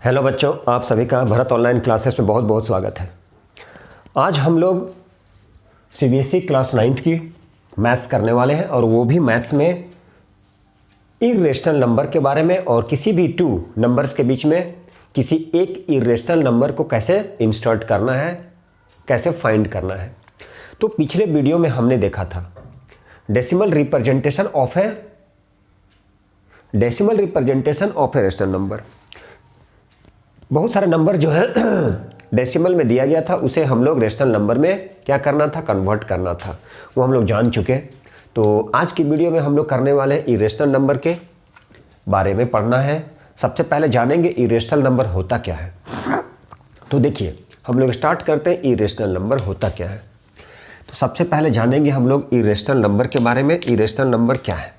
Hello बच्चों, आप सभी का भरत ऑनलाइन क्लासेस में बहुत बहुत स्वागत है। आज हम लोग सीबीएसई क्लास 9th की मैथ्स करने वाले हैं और वो भी मैथ्स में इर्रेशनल नंबर के बारे में और किसी भी टू नंबर्स के बीच में किसी एक इर्रेशनल नंबर को कैसे इंसर्ट करना है, कैसे फाइंड करना है। तो पिछले वीडियो में हमने देखा था decimal representation of a rational number. बहुत सारे नंबर जो है डेसिमल में दिया गया था, उसे हम लोग रेशनल नंबर में क्या करना था, कन्वर्ट करना था। वो हम लोग जान चुके। तो आज की वीडियो में हम लोग करने वाले हैं इरेशनल नंबर के बारे में पढ़ना है। सबसे पहले जानेंगे इरेशनल नंबर होता क्या है। तो देखिए, हम लोग स्टार्ट करते हैं इरेशनल नंबर होता क्या है। तो सबसे पहले जानेंगे हम लोग इरेशनल नंबर के बारे में। इरेशनल नंबर क्या है?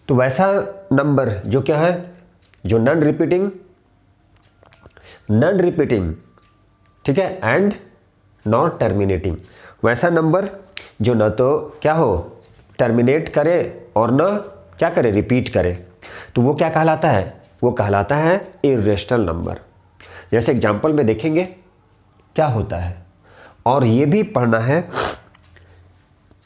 तो वैसा नंबर जो क्या है, जो नॉन रिपीटिंग, ठीक है, एंड नॉट टर्मिनेटिंग। वैसा नंबर जो न तो क्या हो, टर्मिनेट करे और न क्या करे, रिपीट करे। तो वो क्या कहलाता है? वो कहलाता है इर्रेशनल नंबर। जैसे एग्जांपल में देखेंगे क्या होता है। और ये भी पढ़ना है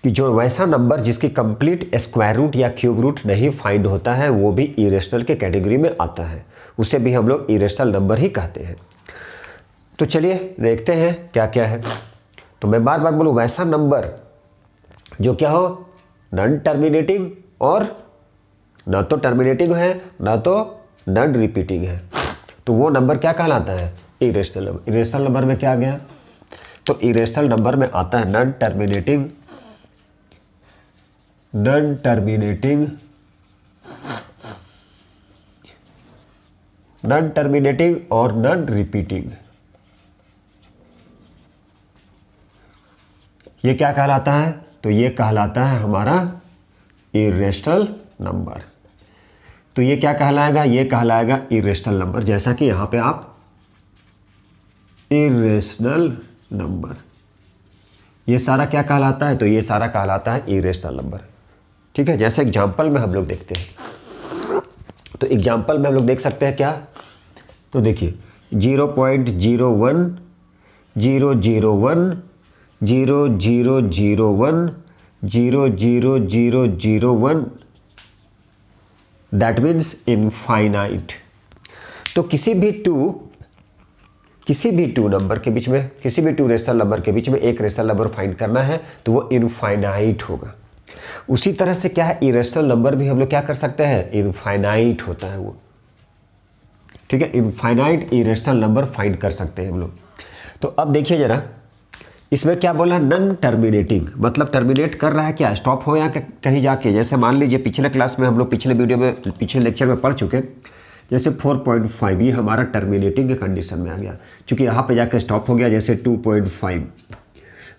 कि जो वैसा नंबर जिसकी कंप्लीट स्क्वायर रूट या क्यूब रूट नहीं फाइंड होता है, वो भी इरेशनल के कैटेगरी में आता है। उसे भी हम लोग इरेशनल नंबर ही कहते हैं। तो चलिए देखते हैं क्या क्या है। तो मैं बार बार बोलूँ, वैसा नंबर जो क्या हो, नॉन टर्मिनेटिंग और ना तो टर्मिनेटिंग है ना तो नॉन रिपीटिंग है, तो वो नंबर क्या कहलाता है? Irrational number. इरेशनल नंबर में क्या आ गया? तो इरेशनल नंबर में आता है नॉन टर्मिनेटिंग और नॉन रिपीटिंग। ये क्या कहलाता है? तो ये कहलाता है हमारा इरेशनल नंबर। तो ये क्या कहलाएगा? ये कहलाएगा इरेशनल नंबर। जैसा कि यहाँ पे आप इरेशनल नंबर, ये सारा क्या कहलाता है? तो ये सारा कहलाता है इरेशनल नंबर। ठीक है। जैसे एग्जाम्पल में हम लोग देखते हैं, तो एग्जाम्पल में हम लोग देख सकते हैं क्या। तो देखिए 0.01 001 0001 00001, दैट मीन्स इनफाइनाइट। तो किसी भी टू नंबर के बीच में, किसी भी टू रेशनल नंबर के बीच में एक रेशनल नंबर फाइंड करना है तो वो इनफाइनाइट होगा। उसी तरह से क्या है, इरेशनल नंबर भी हम लोग क्या कर सकते हैं, इनफाइनाइट होता है वो। ठीक है, इनफाइनाइट इरेशनल नंबर फाइंड कर सकते हैं हम लोग। तो अब देखिए जरा, इसमें क्या बोला, नॉन टर्मिनेटिंग, मतलब टर्मिनेट कर रहा है क्या, स्टॉप हो या कहीं जाके। जैसे मान लीजिए पिछले क्लास में हम लोग पिछले लेक्चर में पढ़ चुके, जैसे 4.5 ये हमारा टर्मिनेटिंग के कंडीशन में आ गया, क्योंकि यहाँ पे जाके स्टॉप हो गया। जैसे 2.5,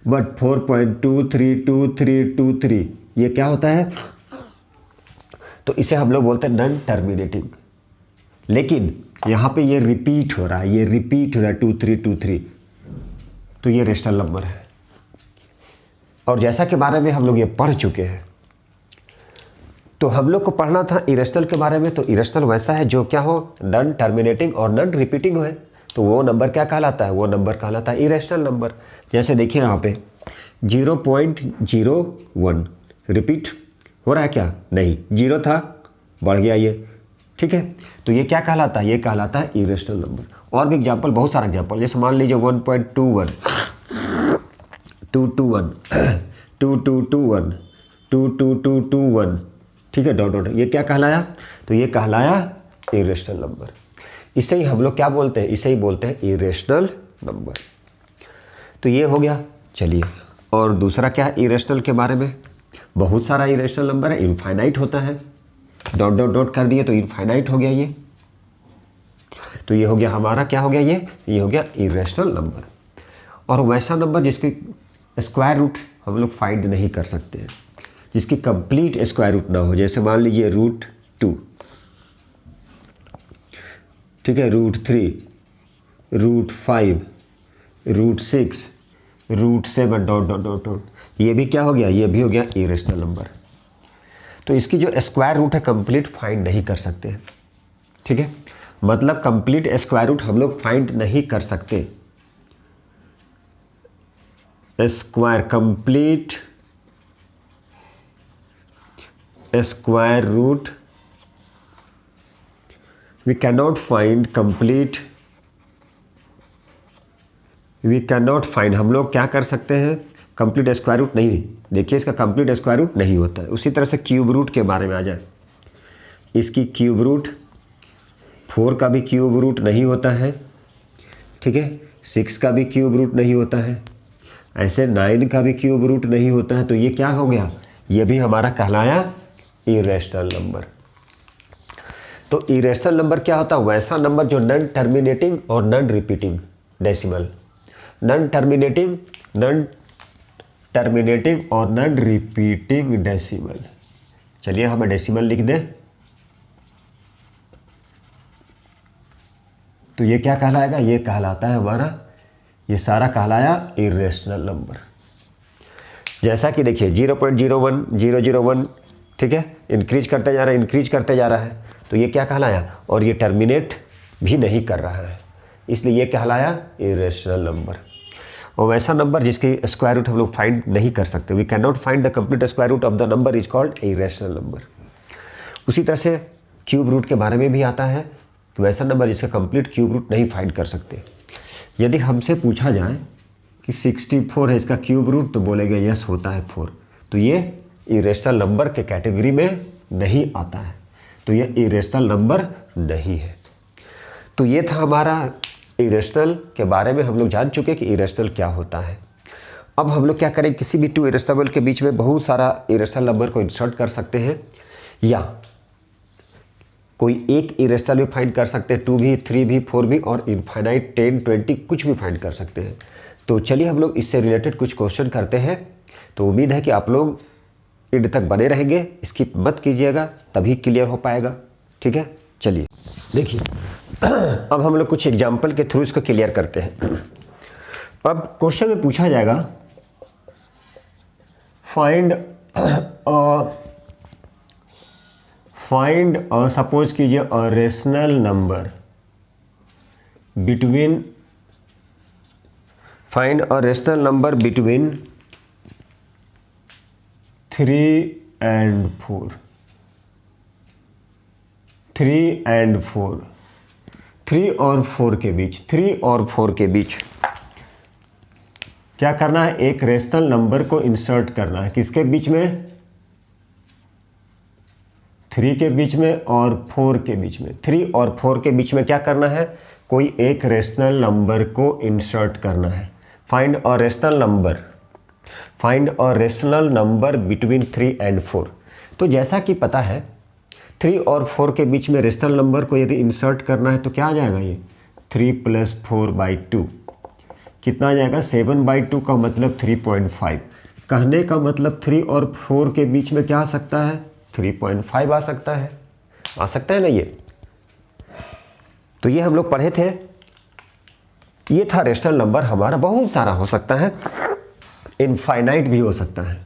बट 4.232323 ये क्या होता है? तो इसे हम लोग बोलते हैं नॉन टर्मिनेटिंग। लेकिन यहाँ पे ये रिपीट हो रहा है, 2323, तो ये रेशनल नंबर है। और जैसा के बारे में हम लोग ये पढ़ चुके हैं, तो हम लोग को पढ़ना था इरेशनल के बारे में। तो इरेशनल वैसा है जो क्या हो, नॉन टर्मिनेटिंग और नॉन रिपीटिंग है। तो वो नंबर क्या कहलाता है? वो नंबर कहलाता है इरेशनल नंबर। जैसे देखिए यहाँ पे 0.01 रिपीट हो रहा है क्या? नहीं, 0 था, बढ़ गया ये। ठीक है, तो ये क्या कहलाता है? ये कहलाता है इरेशनल नंबर। और भी एग्जाम्पल, बहुत सारा एग्जाम्पल, जैसे मान लीजिए 1.21 221 2221 22221, ठीक है, डॉट डॉट, ये क्या कहलाया? तो ये कहलाया इरेशनल नंबर। इसे ही हम लोग क्या बोलते हैं? इसे ही बोलते हैं इरेशनल नंबर। तो ये हो गया। चलिए, और दूसरा क्या है इरेशनल के बारे में? बहुत सारा इरेशनल नंबर है, इनफाइनाइट होता है। डॉट डॉट डॉट कर दिए तो इनफाइनाइट हो गया ये। तो ये हो गया हमारा, क्या हो गया ये हो गया इरेशनल नंबर। और वैसा नंबर जिसकी स्क्वायर रूट हम लोग फाइंड नहीं कर सकते हैं, जिसकी कंप्लीट स्क्वायर रूट ना हो। जैसे मान लीजिए √2, ठीक है, √3 √5 √6 √7 डॉट डॉट डॉट डॉट, ये भी क्या हो गया? ये भी हो गया इरेशनल नंबर। तो इसकी जो स्क्वायर रूट है कंप्लीट फाइंड नहीं कर सकते हैं। ठीक है। मतलब कंप्लीट स्क्वायर रूट हम लोग फाइंड नहीं कर सकते। Square complete square root we cannot find complete, we cannot find, हम लोग क्या कर सकते हैं, कंप्लीट स्क्वायर रूट नहीं। देखिए इसका कंप्लीट स्क्वायर रूट नहीं होता है। उसी तरह से क्यूब रूट के बारे में आ जाए, इसकी क्यूब रूट 4 का भी क्यूब रूट नहीं होता है, ठीक है, 6 का भी क्यूब रूट नहीं होता है, ऐसे 9 का भी क्यूब रूट नहीं होता है। तो ये क्या हो गया, ये भी हमारा कहलाया इरेशनल नंबर। तो इरेशनल नंबर क्या होता है, वैसा नंबर जो नॉन टर्मिनेटिंग और non repeating decimal, non terminating और नॉन रिपीटिंग डेसिमल। चलिए हम डेसिमल लिख दें, तो ये क्या कहलाएगा, ये कहलाता है हमारा, ये सारा कहलाया इरेशनल नंबर। जैसा कि देखिए 0.01 001, ठीक है, इंक्रीज करते जा रहा है, तो ये क्या कहलाया, और ये टर्मिनेट भी नहीं कर रहा है, इसलिए ये कहलाया इरेशनल नंबर। और वैसा नंबर जिसकी स्क्वायर रूट हम लोग फाइंड नहीं कर सकते, we can not find the complete square root of the number is called irrational number. उसी तरह से क्यूब रूट के बारे में भी आता है कि वैसा नंबर जिसका कंप्लीट क्यूब रूट नहीं फाइंड कर सकते। यदि हमसे पूछा जाए कि 64 है इसका क्यूब रूट, तो बोलेंगे यस होता है 4, तो ये इरेशनल नंबर के कैटेगरी में नहीं आता है, तो ये इरेशनल नंबर नहीं है। तो ये था हमारा इरेशनल के बारे में, हम लोग जान चुके कि इरेशनल क्या होता है। अब हम लोग क्या करें, किसी भी टू इरेशनल के बीच में बहुत सारा इरेशनल नंबर को इंसर्ट कर सकते हैं, या कोई एक इरेशनल भी फाइंड कर सकते हैं, 2 भी, 3 भी, 4 भी, और इनफाइनाइट 10, 20 कुछ भी फाइंड कर सकते हैं। तो चलिए हम लोग इससे रिलेटेड कुछ क्वेश्चन करते हैं। तो उम्मीद है कि आप लोग एंड तक बने रहेंगे, स्किप मत कीजिएगा, तभी क्लियर हो पाएगा, ठीक है। चलिए देखिए अब हम लोग कुछ एग्जाम्पल के थ्रू इसको क्लियर करते हैं। अब क्वेश्चन में पूछा जाएगा फाइंड सपोज कीजिए a rational number between, find a rational number between 3 and 4, 3 and 4, 3 और 4 के बीच, 3 और 4 के बीच क्या करना है, एक रेशनल नंबर को इंसर्ट करना है। किसके बीच में, 3 के बीच में और 4 के बीच में। 3 और 4 के बीच में क्या करना है, कोई एक रेशनल नंबर को इंसर्ट करना है। Find a rational number, find a rational number between 3 and 4। तो जैसा कि पता है 3 और 4 के बीच में रेशनल नंबर को यदि इंसर्ट करना है तो क्या आ जाएगा, ये 3 + 4/2 कितना आ जाएगा, 7/2 का मतलब 3.5। कहने का मतलब 3 और 4 के बीच में क्या आ सकता है, 3.5 आ सकता है, आ सकता है ना ये। तो ये हम लोग पढ़े थे, ये था रेशनल नंबर हमारा। बहुत सारा हो सकता है, इनफाइनाइट भी हो सकता है।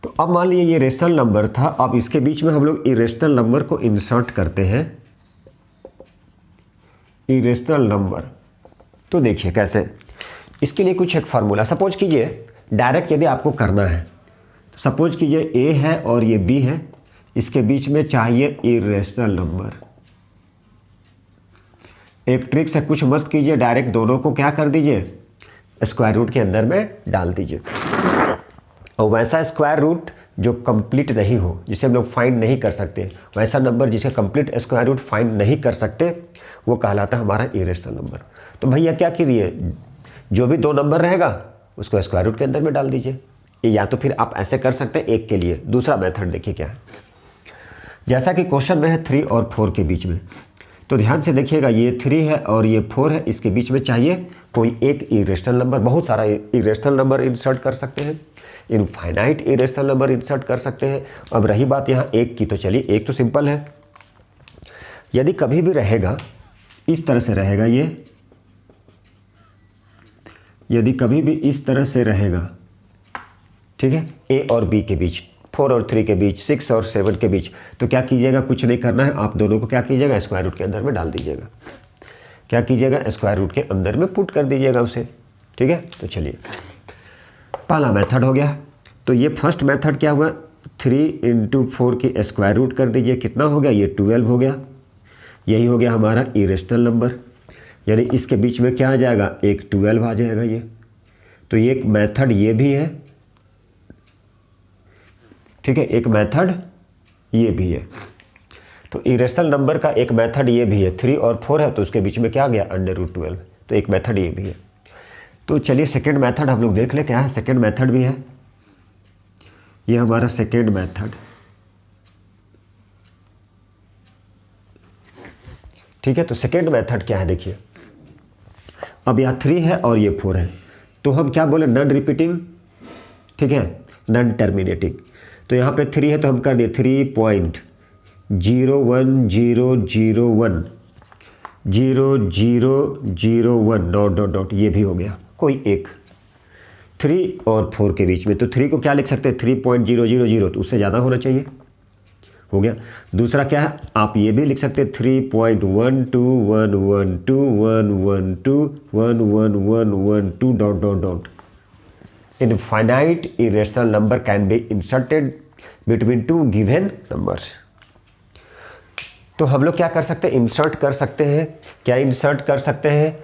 तो अब मान लीजिए ये रेशनल नंबर था, अब इसके बीच में हम लोग इरेशनल नंबर को इंसर्ट करते हैं, इरेशनल नंबर। तो देखिए कैसे, इसके लिए कुछ एक फार्मूला, सपोज कीजिए डायरेक्ट यदि आपको करना है, तो सपोज कीजिए ए है और ये बी है, इसके बीच में चाहिए इरेशनल नंबर। एक ट्रिक से कुछ मत कीजिए, डायरेक्ट दोनों को क्या कर दीजिए, स्क्वायर रूट के अंदर में डाल दीजिए। और वैसा स्क्वायर रूट जो कंप्लीट नहीं हो, जिसे हम लोग फाइंड नहीं कर सकते, वैसा नंबर जिसे कंप्लीट स्क्वायर रूट फाइंड नहीं कर सकते, वो कहलाता है हमारा इरेशनल नंबर। तो भैया क्या कीजिए, जो भी 2 नंबर रहेगा उसको स्क्वायर रूट के अंदर में डाल दीजिए, या तो फिर आप ऐसे कर सकते हैं एक के लिए। दूसरा मेथड देखिए क्या है, जैसा कि क्वेश्चन में है 3 और 4 के बीच में, तो ध्यान से देखिएगा, ये 3 है और ये 4 है, इसके बीच में चाहिए कोई एक इरेशनल नंबर। बहुत सारा इरेशनल नंबर इंसर्ट कर सकते हैं, इनफाइनाइट इरेशनल नंबर इंसर्ट कर सकते हैं। अब रही बात यहाँ एक की, तो चलिए एक तो सिंपल है, यदि कभी भी रहेगा इस तरह से रहेगा, ये यदि कभी भी इस तरह से रहेगा, ठीक है, ए और बी के बीच 4 और 3 के बीच, 6 और 7 के बीच, तो क्या कीजिएगा, कुछ नहीं करना है, आप दोनों को क्या कीजिएगा, स्क्वायर रूट के अंदर में डाल दीजिएगा। क्या कीजिएगा, स्क्वायर रूट के अंदर में पुट कर दीजिएगा उसे। ठीक है, तो चलिए पहला मेथड हो गया। तो ये फर्स्ट मेथड क्या हुआ, 3 × 4 की स्क्वायर रूट कर दीजिए, कितना हो गया, ये 12 हो गया। यही हो गया हमारा इरेशनल नंबर, यानी इसके बीच में क्या आ जाएगा, एक 12 आ जाएगा ये। तो ये एक मेथड ये भी है, ठीक है, एक मेथड ये भी है। तो इरेशनल नंबर का एक मेथड ये भी है, 3 और 4 है तो उसके बीच में क्या आ गया, √12, तो एक मेथड ये भी है। तो चलिए सेकेंड मेथड हम लोग देख ले, क्या है, सेकेंड मेथड भी है, ये हमारा सेकेंड मेथड। ठीक है, तो सेकेंड मेथड क्या है, देखिए अब यहाँ 3 है और ये 4 है, तो हम क्या बोले, नॉन रिपीटिंग, ठीक है, नॉन टर्मिनेटिंग। तो यहाँ पे 3 है तो हम कर दिए 3.01001 ये भी हो गया, कोई एक 3 और 4 के बीच में। तो 3 को क्या लिख सकते हैं, 3.000, तो उससे ज़्यादा होना चाहिए, हो गया। दूसरा क्या है, आप ये भी लिख सकते हैं 3.1211211121112 infinite irrational number can be inserted between 2 given numbers. तो हम लोग क्या कर सकते हैं, इंसर्ट कर सकते हैं, क्या इंसर्ट कर सकते हैं,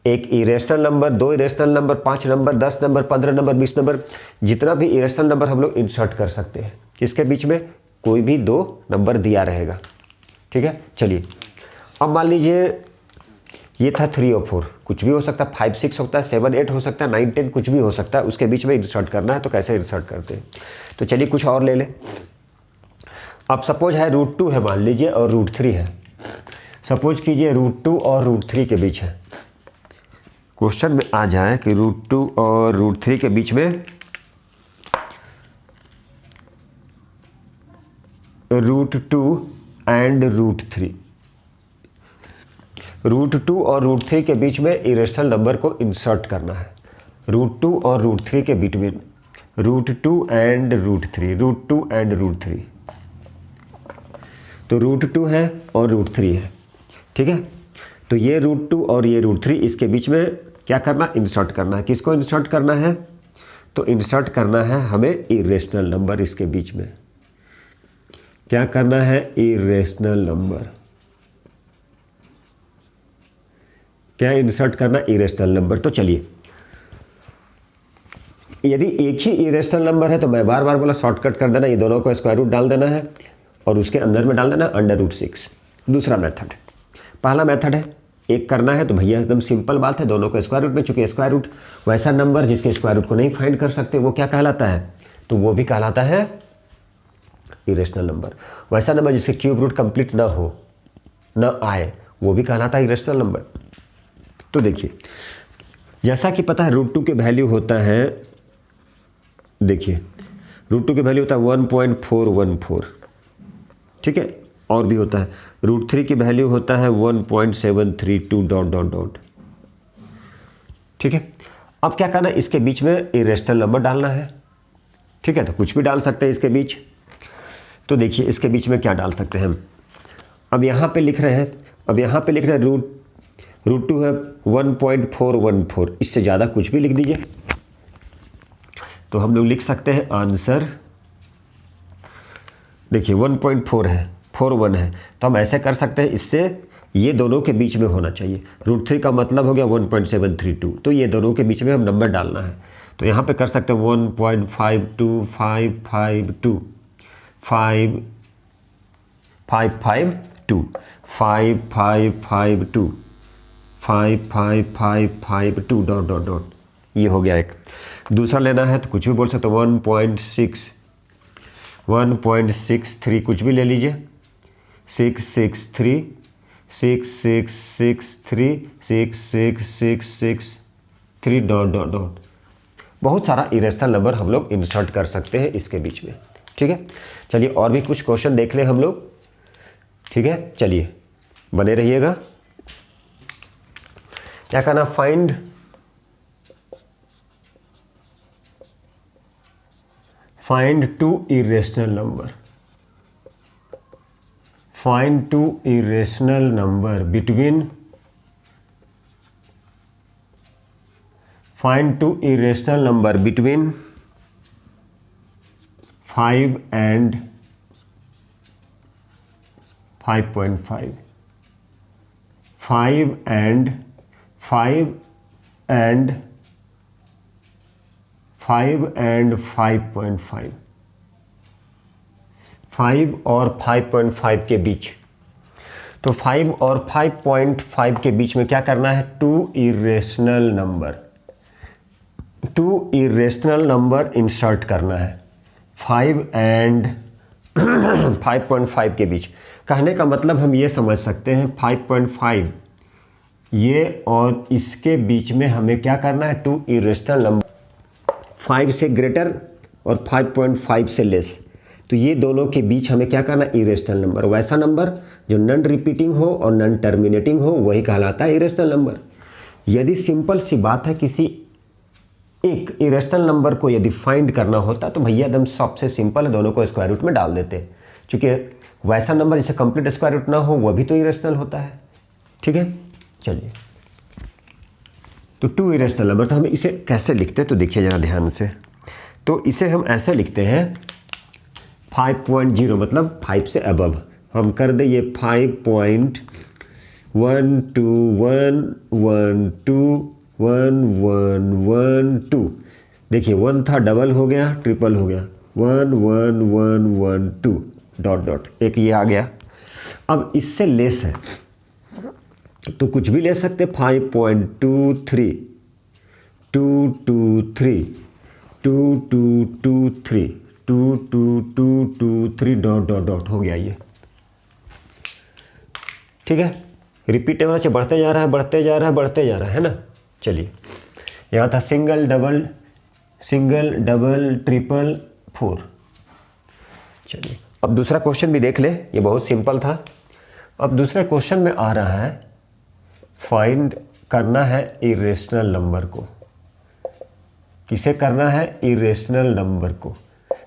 एक irrational number, 2 irrational number, 5 number, 10 number, 15 number, 20 number, जितना भी इरेशनल नंबर हम लोग इंसर्ट कर सकते हैं। इसके बीच में कोई भी 2 नंबर दिया रहेगा। ठीक है, चलिए अब मान लीजिए ये था 3 और 4, कुछ भी हो सकता है, 5 6 होता है, 7 8 हो सकता है, 9 10 कुछ भी हो सकता है, उसके बीच में इंसर्ट करना है। तो कैसे इंसर्ट करते हैं, तो चलिए कुछ और ले लें। अब सपोज है √2 है मान लीजिए और √3 है, सपोज कीजिए √2 और √3 के बीच है। क्वेश्चन में आ जाए कि √2 और √3 के बीच में √2 एंड √3, √2 और √3 के बीच में इरेशनल नंबर को इंसर्ट करना है। √2 और √3 के बिटवीन, √2 एंड √3, √2 एंड √3, तो √2 है और √3 है। ठीक है, तो ये √2 और ये √3, इसके बीच में क्या करना, इंसर्ट करना है। किसको इंसर्ट करना है, तो इंसर्ट करना है हमें इरेशनल नंबर, इसके बीच में क्या करना है, इरेशनल नंबर, क्या इंसर्ट करना, इरेशनल नंबर। तो चलिए यदि एक ही इरेशनल नंबर है तो मैं बार बार बोला शॉर्टकट कर देना, ये दोनों को स्क्वायर रूट डाल देना है और उसके अंदर में डाल देना √6। दूसरा मेथड, पहला मेथड है एक करना है तो भैया एकदम सिंपल बात है, दोनों को स्क्वायर रूट में, चूंकि स्क्वायर रूट वैसा नंबर जिसके स्क्वायर रूट को नहीं फाइंड कर सकते वो क्या कहलाता है, तो वो भी कहलाता है इरेशनल नंबर। वैसा नंबर जिसके क्यूब रूट कंप्लीट ना हो, ना आए, वो भी कहलाता है इरेशनल नंबर। तो देखिए जैसा कि पता है √2 के वैल्यू होता है, देखिए √2 के वैल्यू होता है 1.414, ठीक है, और भी होता है √3 की वैल्यू होता है 1.732 ... ठीक है। अब क्या करना है, इसके बीच में इरेशनल नंबर डालना है। ठीक है, तो कुछ भी डाल सकते हैं इसके बीच। तो देखिए इसके बीच में क्या डाल सकते हैं हम, अब यहाँ पे लिख रहे हैं, अब यहाँ पे लिख रहे हैं √2 है 1.414, इससे ज़्यादा कुछ भी लिख दीजिए। तो हम लोग लिख सकते हैं आंसर, देखिए 1.4 है, 41 है, तो हम ऐसे कर सकते हैं, इससे ये दोनों के बीच में होना चाहिए। √3 का मतलब हो गया 1.732, तो ये दोनों के बीच में हम नंबर डालना है। तो यहाँ पे कर सकते हैं 1.52552 5552 5552 5552 ... ये हो गया एक। दूसरा लेना है तो कुछ भी बोल सकते हो, 1.63 कुछ भी ले लीजिए, 663 6663 6663 ... बहुत सारा इरेशनल नंबर हम लोग इंसर्ट कर सकते हैं इसके बीच में। ठीक है, चलिए और भी कुछ क्वेश्चन देख लें हम लोग। ठीक है, चलिए बने रहिएगा। क्या करना, find two irrational number, find two irrational number between, find two irrational number between 5 and 5.5, 5 and 5 and 5 and 5.5, 5 और 5.5 के बीच। तो 5 और 5.5 के बीच में क्या करना है? Two irrational number, two irrational number insert करना है 5 and 5.5 के बीच। कहने का मतलब हम ये समझ सकते हैं 5.5 ये और इसके बीच में हमें क्या करना है? टू इरेशनल नंबर, 5 से ग्रेटर और 5.5 से लेस। तो ये दोनों के बीच हमें क्या करना है? Irrational number. वैसा नंबर जो नॉन रिपीटिंग हो और नॉन टर्मिनेटिंग हो वही कहलाता है इरेशनल नंबर। यदि सिंपल सी बात है किसी एक इरेशनल नंबर को यदि फाइंड करना होता तो भैया एकदम सबसे सिंपल है, दोनों को स्क्वायर रूट में डाल देते। क्योंकि वैसा नंबर जिसे कंप्लीट स्क्वायर रूट ना हो वह भी तो इरेशनल होता है। ठीक है, चलिए। तो टू इरेशनल नंबर, तो हम इसे कैसे लिखते हैं तो देखिए ज़रा ध्यान से। तो इसे हम ऐसे लिखते हैं 5.0 मतलब 5 से अबव। हम कर दे ये 5.121121112। देखिए 1 था, डबल हो गया, ट्रिपल हो गया, 11112 डॉट डॉट, एक ये आ गया। अब इससे लेस है तो कुछ भी ले सकते, 5.23 223 2223 22223 डॉट डॉट डॉट हो गया ये। ठीक है, रिपीट होना चाहिए, बढ़ते जा रहा है बढ़ते जा रहा है बढ़ते जा रहा है ना। चलिए, यहाँ था सिंगल डबल ट्रिपल 4। चलिए अब दूसरा क्वेश्चन भी देख ले, ये बहुत सिंपल था। अब दूसरे क्वेश्चन में आ रहा है फाइंड करना है इरेशनल नंबर को। किसे करना है? इरेशनल नंबर को।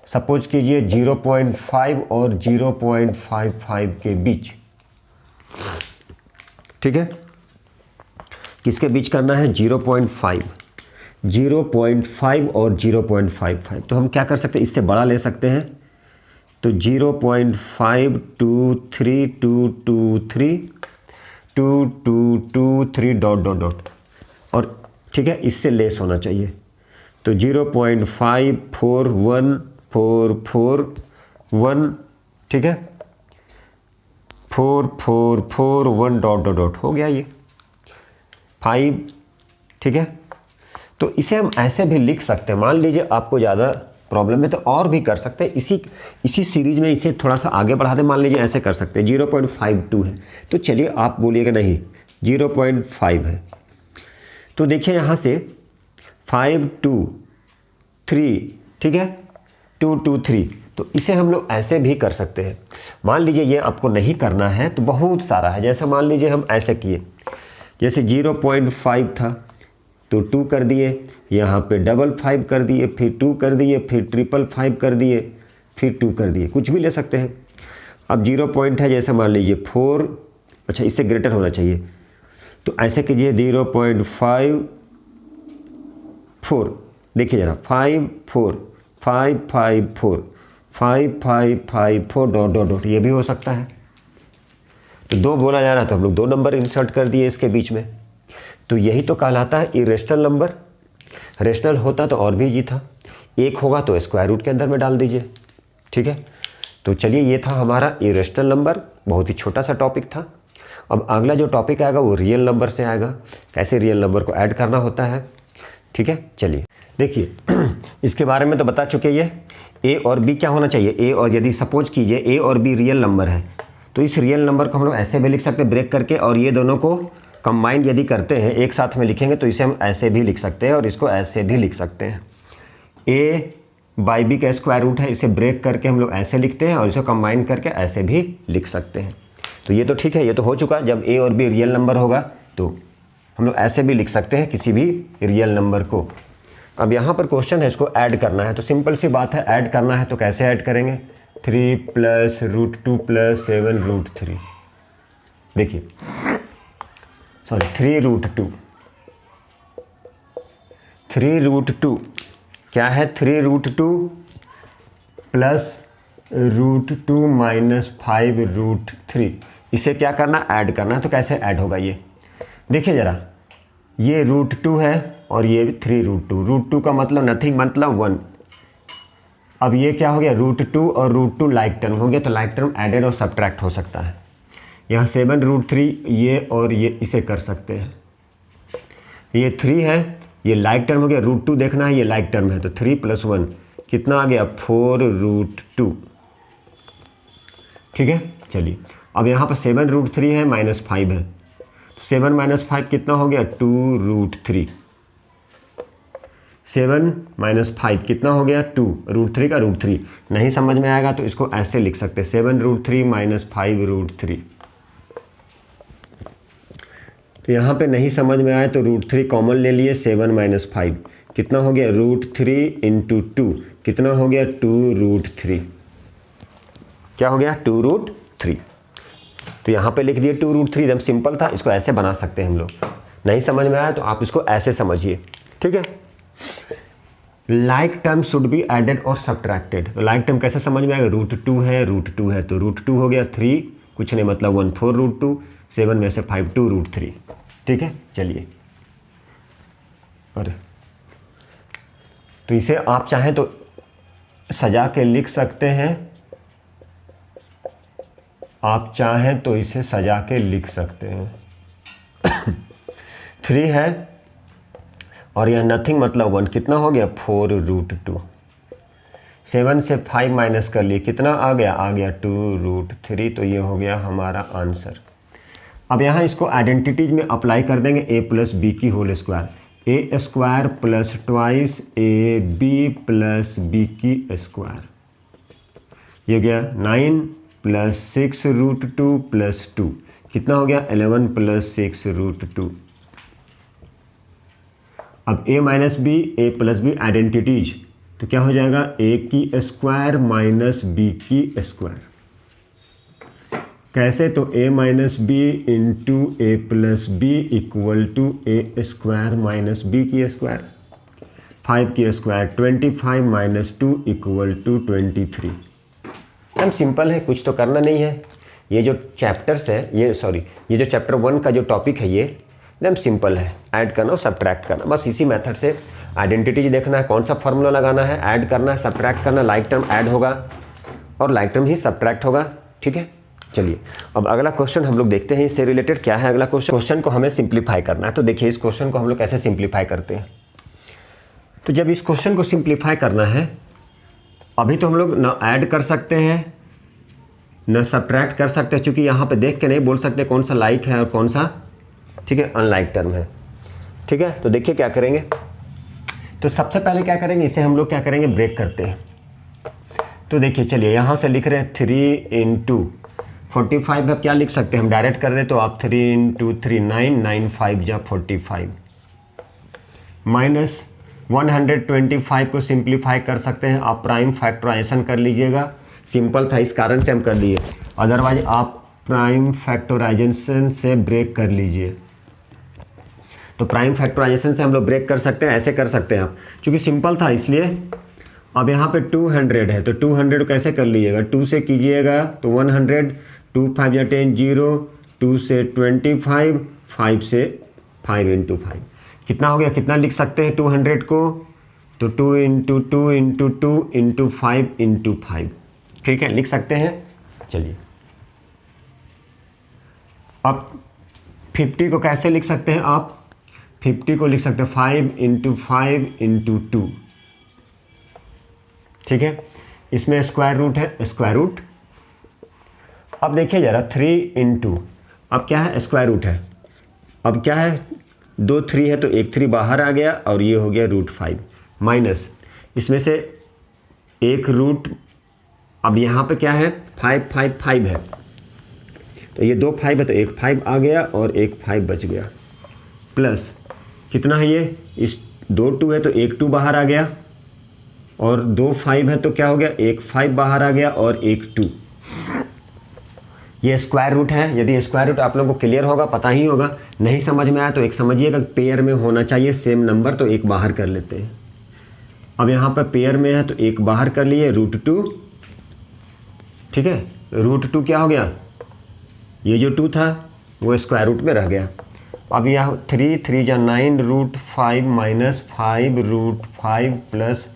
सपोज कीजिए 0.5 और 0.55 के बीच। ठीक है, किसके बीच करना है? 0.5 और 0.55। तो हम क्या कर सकते हैं? इससे बड़ा ले सकते हैं। तो 0.5223 डॉट डॉट डॉट, और ठीक है इससे लेस होना चाहिए। तो 0.541441, ठीक है 4441 डॉट डॉट डॉट हो गया ये 5। ठीक है, तो इसे हम ऐसे भी लिख सकते हैं। मान लीजिए आपको ज़्यादा प्रॉब्लम है तो और भी कर सकते हैं, इसी सीरीज में इसे थोड़ा सा आगे बढ़ा दें। मान लीजिए ऐसे कर सकते हैं 0.52 है, तो चलिए आप बोलिएगा नहीं 0.5 है। तो देखिए यहाँ से 5 2 3, ठीक है 2 2 3, तो इसे हम लोग ऐसे भी कर सकते हैं। मान लीजिए ये आपको नहीं करना है तो बहुत सारा है। जैसे मान लीजिए हम ऐसे किए, जैसे 0.5 था तो 2 कर दिए, यहाँ पे 5 कर दिए, फिर 2 कर दिए, फिर 5 कर दिए, फिर 2 कर दिए, कुछ भी ले सकते हैं। अब 0 पॉइंट है, जैसे मान लीजिए 4, अच्छा इससे ग्रेटर होना चाहिए, तो ऐसे कीजिए 0.54। देखिए ज़रा 5 4 5 5 4 5 5 5 4 डॉट डॉट डॉट, ये भी हो सकता है। तो 2 बोला जा रहा तो हम लोग 2 नंबर इंसर्ट कर दिए इसके बीच में। तो यही तो कहलाता है इरेशनल नंबर। रेशनल होता तो और भी इजी था, 1 होगा तो स्क्वायर रूट के अंदर में डाल दीजिए। ठीक है, तो चलिए ये था हमारा इरेशनल नंबर, बहुत ही छोटा सा टॉपिक था। अब अगला जो टॉपिक आएगा वो रियल नंबर से आएगा, कैसे रियल नंबर को ऐड करना होता है। ठीक है, चलिए देखिए इसके बारे में तो बता चुके ये ए और बी क्या होना चाहिए। ए और यदि सपोज कीजिए ए और बी रियल नंबर है तो इस रियल नंबर को हम लोग ऐसे भी लिख सकते हैं ब्रेक करके, और ये दोनों को कंबाइंड यदि करते हैं एक साथ में लिखेंगे तो इसे हम ऐसे भी लिख सकते हैं और इसको ऐसे भी लिख सकते हैं। ए बाई बी का स्क्वायर रूट है, इसे ब्रेक करके हम लोग ऐसे लिखते हैं और इसे कंबाइन करके ऐसे भी लिख सकते हैं। तो ये तो ठीक है, ये तो हो चुका। जब ए और बी रियल नंबर होगा तो हम लोग ऐसे भी लिख सकते हैं किसी भी रियल नंबर को। अब यहाँ पर क्वेश्चन है, इसको ऐड करना है, तो सिंपल सी बात है, ऐड करना है तो कैसे ऐड करेंगे, 3 प्लस √2 प्लस 7√3, देखिए सॉरी 3√2 क्या है, 3√2 प्लस √2 माइनस 5√3, इसे क्या करना, ऐड करना है। तो कैसे ऐड होगा ये, देखिए ज़रा, ये √2 है और ये 3√2, √2 का मतलब नथिंग, मतलब 1। अब ये क्या हो गया, √2 और √2 लाइक टर्म हो गया, तो लाइक टर्म एडेड और सब्ट्रैक्ट हो सकता है। यहाँ 7√3 ये और ये इसे कर सकते हैं, ये 3 है, ये लाइक टर्म हो गया, √2 देखना है, ये लाइक टर्म है, तो 3 + 1 कितना आ गया, 4√2, ठीक है। चलिए अब यहाँ पर 7√3 है, -5 है, तो 7 - 5 कितना हो गया, 2√3, 7 - 5 कितना हो गया, 2, √3 का √3। नहीं समझ में आएगा तो इसको ऐसे लिख सकते हैं, 7√3 - 5√3। तो यहाँ पे नहीं समझ में आए तो √3 कॉमन ले लिए, 7 - 5 कितना हो गया, √3 × 2 कितना हो गया, 2√3, क्या हो गया, 2√3। तो यहाँ पे लिख दिए 2√3, एकदम सिंपल था, इसको ऐसे बना सकते हैं हम लोग। नहीं समझ में आया तो आप इसको ऐसे समझिए, ठीक है। Like term should be added और सब्ट्रैक्टेड, तो लाइक टर्म कैसे समझ में आएगा, √2 है, √2 है, तो √2 हो गया, 3 कुछ नहीं मतलब 1, 4√2, 7 में से 5, 2√3, ठीक है। चलिए और तो इसे आप चाहें तो सजा के लिख सकते हैं, आप चाहें तो इसे सजा के लिख सकते हैं 3 है और यह नथिंग मतलब 1, कितना हो गया, 4√2, 7 से 5 माइनस कर लिए, कितना आ गया 2√3, तो ये हो गया हमारा आंसर। अब यहाँ इसको आइडेंटिटीज में अप्लाई कर देंगे, a + b की whole square, a² + 2ab + b की स्क्वायर, ये गया 9 + 6√2 + 2 कितना हो गया, 11 + 6√2। अब a - b, a + b identities, तो क्या हो जाएगा, a की स्क्वायर माइनस b की स्क्वायर, कैसे, तो a - b × a + b = a² minus b की स्क्वायर, 5 की स्क्वायर, 25 - 2 = 23। एकदम सिंपल है, कुछ तो करना नहीं है। ये जो चैप्टर्स है, ये जो चैप्टर 1 का जो टॉपिक है, ये एकदम सिंपल है, ऐड करना और सब्ट्रैक्ट करना, बस इसी मेथड से आइडेंटिटीज देखना है, कौन सा फार्मूला लगाना है, ऐड करना है, सब्ट्रैक्ट करना, लाइक टर्म ऐड होगा और लाइक टर्म ही सब्ट्रैक्ट होगा, ठीक है। चलिए अब अगला क्वेश्चन हम लोग देखते हैं, इससे रिलेटेड क्या है अगला क्वेश्चन को हमें सिंप्लीफाई करना है। तो देखिए इस क्वेश्चन को हम लोग कैसे सिंप्लीफाई करते हैं। तो जब इस क्वेश्चन को सिंप्लीफाई करना है, अभी तो हम लोग ना ऐड कर सकते हैं ना सब्ट्रैक्ट कर सकते हैं, क्योंकि यहाँ पे देख के नहीं बोल सकते कौन सा लाइक है और कौन सा, ठीक है, अनलाइक टर्म है, ठीक है। तो देखिए क्या करेंगे, तो सबसे पहले क्या करेंगे, इसे हम लोग क्या करेंगे, ब्रेक करते हैं। तो देखिए चलिए यहाँ से लिख रहे हैं 3 × 45 है, क्या लिख सकते हैं हम, डायरेक्ट कर दे तो आप 3 × 3 9, 9 5 जा 45, माइनस 125 को सिंप्लीफाई कर सकते हैं आप, प्राइम फैक्टराइजेशन कर लीजिएगा, सिंपल था इस कारण से हम कर लिए, अदरवाइज आप प्राइम फैक्टराइजेशन से ब्रेक कर लीजिए। तो प्राइम फैक्टराइजेशन से हम लोग ब्रेक कर सकते हैं, ऐसे कर सकते हैं आप, क्योंकि सिंपल था इसलिए। अब यहाँ पे 200 है, तो 200 कैसे कर लीजिएगा, 2 से कीजिएगा तो 100, 2 5 या 10 0, 2 से 25, 5 से 5 × 5 कितना हो गया, कितना लिख सकते हैं 200 को, तो 2 × 2 × 2 × 5 × 5, ठीक है, लिख सकते हैं। चलिए अब 50 को कैसे लिख सकते हैं आप, 50 को लिख सकते हैं 5 × 5 × 2, ठीक है, इसमें स्क्वायर रूट है, स्क्वायर रूट। अब देखिए ज़रा 3 × 2, अब क्या है, स्क्वायर रूट है, अब क्या है, 2 3 है तो एक 3 बाहर आ गया और ये हो गया √5, माइनस इसमें से एक रूट, अब यहाँ पे क्या है, 5 5 5 है, तो ये 2 5 है तो एक 5 आ गया और एक 5 बच गया, प्लस कितना है ये, इस 2 2 है तो एक 2 बाहर आ गया, और 2 5 है तो क्या हो गया, एक 5 बाहर आ गया और एक 2। ये स्क्वायर रूट है। यदि स्क्वायर रूट आप लोगों को क्लियर होगा, पता ही होगा, नहीं समझ में आया तो एक समझिएगा पेयर में होना चाहिए सेम नंबर, तो एक बाहर कर लेते हैं। अब यहाँ पर पेयर में है तो एक बाहर कर लिए, √2, ठीक है। √2 क्या हो गया, ये जो 2 था वो स्क्वायर रूट में रह गया। अब यह 3 3 जा 9 √5 माइनस 5 √5 प्लस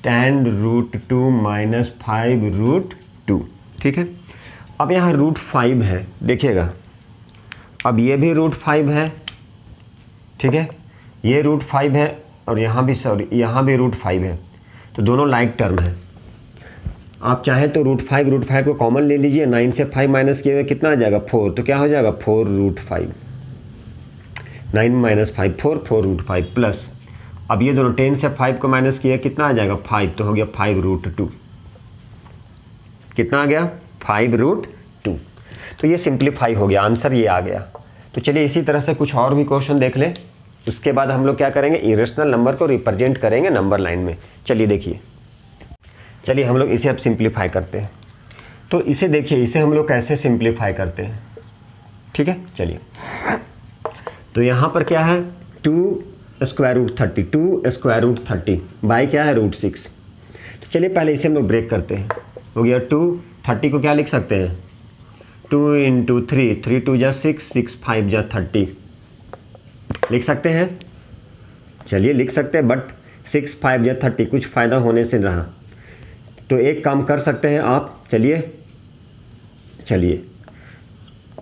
10 √2 माइनस 5 √2, ठीक है। अब यहाँ √5 है, देखिएगा, अब ये भी √5 है, ठीक है, ये √5 है और यहाँ भी, सॉरी, यहाँ भी √5 है, तो दोनों लाइक टर्म है। आप चाहे तो √5 को कॉमन ले लीजिए, 9 से 5 माइनस किए हुए कितना आ जाएगा, 4, तो क्या हो जाएगा 4 √5, 9 माइनस 5 4 4 √5 प्लस, अब ये दोनों 10 से 5 को माइनस किया कितना आ जाएगा 5, तो हो गया 5 √2, कितना आ गया 5 √2। तो ये सिंप्लीफाई हो गया, आंसर ये आ गया। तो चलिए इसी तरह से कुछ और भी क्वेश्चन देख लें, उसके बाद हम लोग क्या करेंगे, इरेशनल नंबर को रिप्रेजेंट करेंगे नंबर लाइन में। चलिए देखिए, चलिए हम लोग इसे अब सिंप्लीफाई करते हैं। तो इसे देखिए, इसे हम लोग कैसे सिंप्लीफाई करते हैं, ठीक है। चलिए, तो यहाँ पर क्या है, 2 square root 30, 2 square root 30 by क्या है √6। तो चलिए पहले इसे हम लोग ब्रेक करते हैं। हो गया 2, 30 को क्या लिख सकते हैं, 2 × 3, 3 2 जा 6, 6 5 जा 30 लिख सकते हैं। चलिए लिख सकते हैं, बट 6 5 जा 30 कुछ फ़ायदा होने से रहा, तो एक काम कर सकते हैं आप। चलिए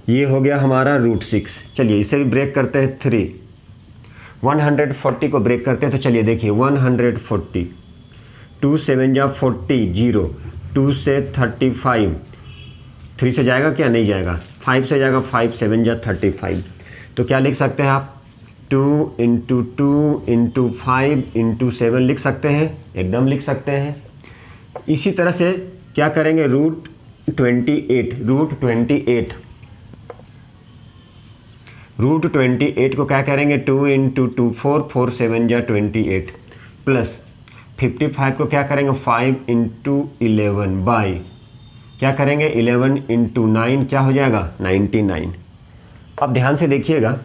ये हो गया हमारा √6। चलिए इसे भी ब्रेक करते हैं, 3 140 को ब्रेक करते हैं। तो चलिए देखिए 140, 2 7 जा 40 0, 2 से 35, 3 से जाएगा क्या, नहीं जाएगा, 5 से जाएगा, 5 7 जा 35। तो क्या लिख सकते हैं आप, 2 × 2 × 5 × 7 लिख सकते हैं, एकदम लिख सकते हैं। इसी तरह से क्या करेंगे, √28 को क्या करेंगे, 2 × 2 4, 4 7 जा 28 प्लस 55 को क्या करेंगे, 5 × 11 बाई क्या करेंगे, 11 × 9 क्या हो जाएगा 99। अब ध्यान से देखिएगा,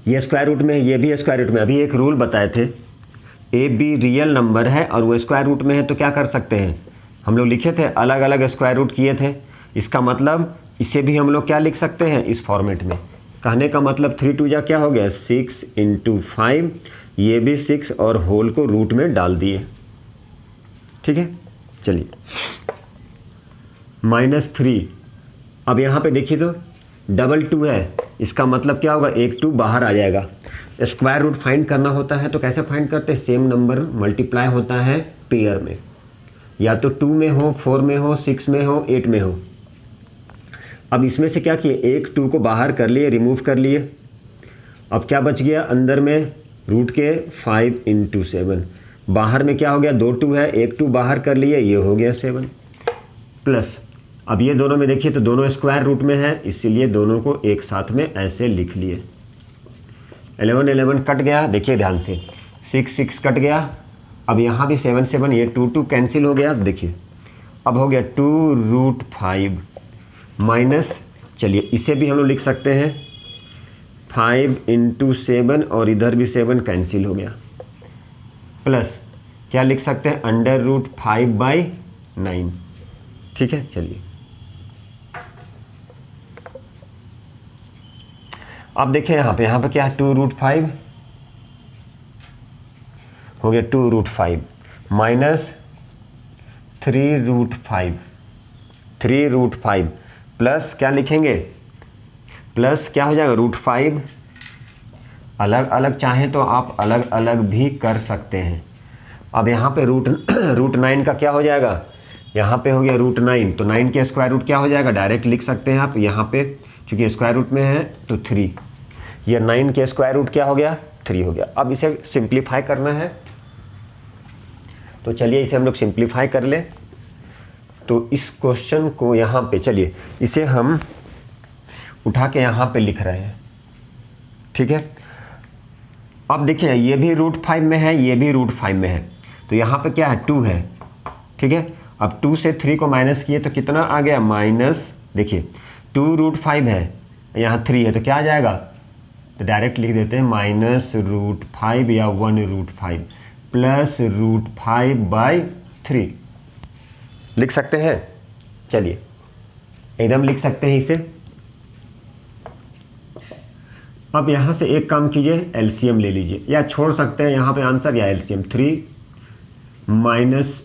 ये स्क्वायर रूट में है, ये भी स्क्वायर रूट में। अभी एक रूल बताए थे, ए बी रियल नंबर है और वो स्क्वायर रूट में है, तो क्या कर सकते हैं, हम लोग लिखे थे अलग अलग स्क्वायर रूट किए थे। इसका मतलब इसे भी हम लोग क्या लिख सकते हैं इस फॉर्मेट में। कहने का मतलब 3 2 जा क्या हो गया 6 × 5, ये भी 6 और होल को रूट में डाल दिए, ठीक है। चलिए -3, अब यहाँ पे देखिए तो 2 है, इसका मतलब क्या होगा, एक 2 बाहर आ जाएगा। स्क्वायर रूट फाइंड करना होता है तो कैसे फाइंड करते हैं, सेम नंबर मल्टीप्लाई होता है पेयर में, या तो 2 में हो, 4 में हो, 6 में हो, 8 में हो। अब इसमें से क्या किए, एक 2 को बाहर कर लिए, रिमूव कर लिए। अब क्या बच गया अंदर में, रूट के 5 × 7, बाहर में क्या हो गया, 2 2 है, एक 2 बाहर कर लिए, ये हो गया 7 प्लस। अब ये दोनों में देखिए तो दोनों स्क्वायर रूट में है, इसीलिए दोनों को एक साथ में ऐसे लिख लिए। 11 11 कट गया, देखिए ध्यान से, 6 6 कट गया। अब यहाँ भी 7 7, ये 2 2 कैंसिल हो गया। देखिए अब हो गया 2 √5 माइनस, चलिए इसे भी हम लोग लिख सकते हैं 5 × 7, और इधर भी 7 कैंसिल हो गया, प्लस क्या लिख सकते हैं, √5/9, ठीक है। चलिए अब देखिए यहाँ पे क्या है, 2 √5 हो गया, 2 √5 माइनस 3 √5, 3 √5 प्लस क्या लिखेंगे, प्लस क्या हो जाएगा √5। अलग अलग चाहें तो आप अलग अलग भी कर सकते हैं। अब यहाँ पे √9 का क्या हो जाएगा, यहाँ पे हो गया √9, तो 9 के स्क्वायर रूट क्या हो जाएगा, डायरेक्ट लिख सकते हैं आप। यहाँ पे चूँकि स्क्वायर रूट में है तो 3, ये 9 के स्क्वायर रूट क्या हो गया, 3 हो गया। अब इसे सिंप्लीफाई करना है, तो चलिए इसे हम लोग सिंप्लीफाई कर ले। तो इस क्वेश्चन को यहाँ पे, चलिए इसे हम उठा के यहाँ पे लिख रहे हैं, ठीक है। अब देखिए ये भी √5 में है, ये भी √5 में है, तो यहाँ पे क्या है 2 है, ठीक है। अब 2 से 3 को माइनस किए तो कितना आ गया माइनस, देखिए 2√5 है, यहाँ 3 है, तो क्या आ जाएगा, तो डायरेक्ट लिख देते हैं -√5 या 1√5 प्लस √5/3 लिख सकते हैं। चलिए एकदम लिख सकते हैं इसे। अब यहाँ से एक काम कीजिए, एलसीएम ले लीजिए, या छोड़ सकते हैं यहाँ पे आंसर या एलसीएम। 3 माइनस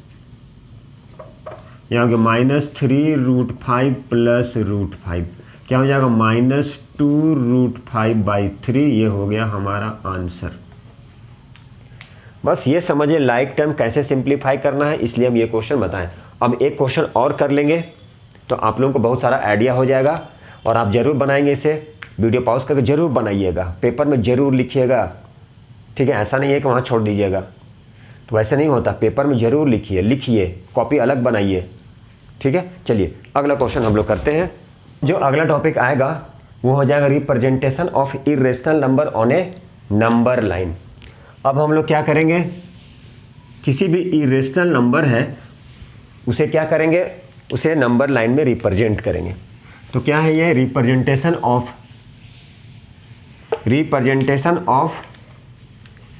यहाँ -3√5 प्लस √5 क्या हो जाएगा -2√5/3, ये हो गया हमारा आंसर। बस ये समझिए लाइक टर्म कैसे सिंप्लीफाई करना है, इसलिए हम ये क्वेश्चन बताएं। अब एक क्वेश्चन और कर लेंगे तो आप लोगों को बहुत सारा आइडिया हो जाएगा और आप ज़रूर बनाएंगे इसे। वीडियो पॉज करके ज़रूर बनाइएगा, पेपर में ज़रूर लिखिएगा, ठीक है। ऐसा नहीं है कि वहाँ छोड़ दीजिएगा, तो वैसे नहीं होता, पेपर में ज़रूर लिखिए, कॉपी अलग बनाइए, ठीक है। चलिए अगला क्वेश्चन हम लोग करते हैं। जो अगला टॉपिक आएगा वो हो जाएगा representation of irrational number on A number line. अब हम लोग क्या करेंगे, किसी भी इरेशनल नंबर है उसे क्या करेंगे, उसे नंबर लाइन में रिप्रेजेंट करेंगे। तो क्या है ये representation of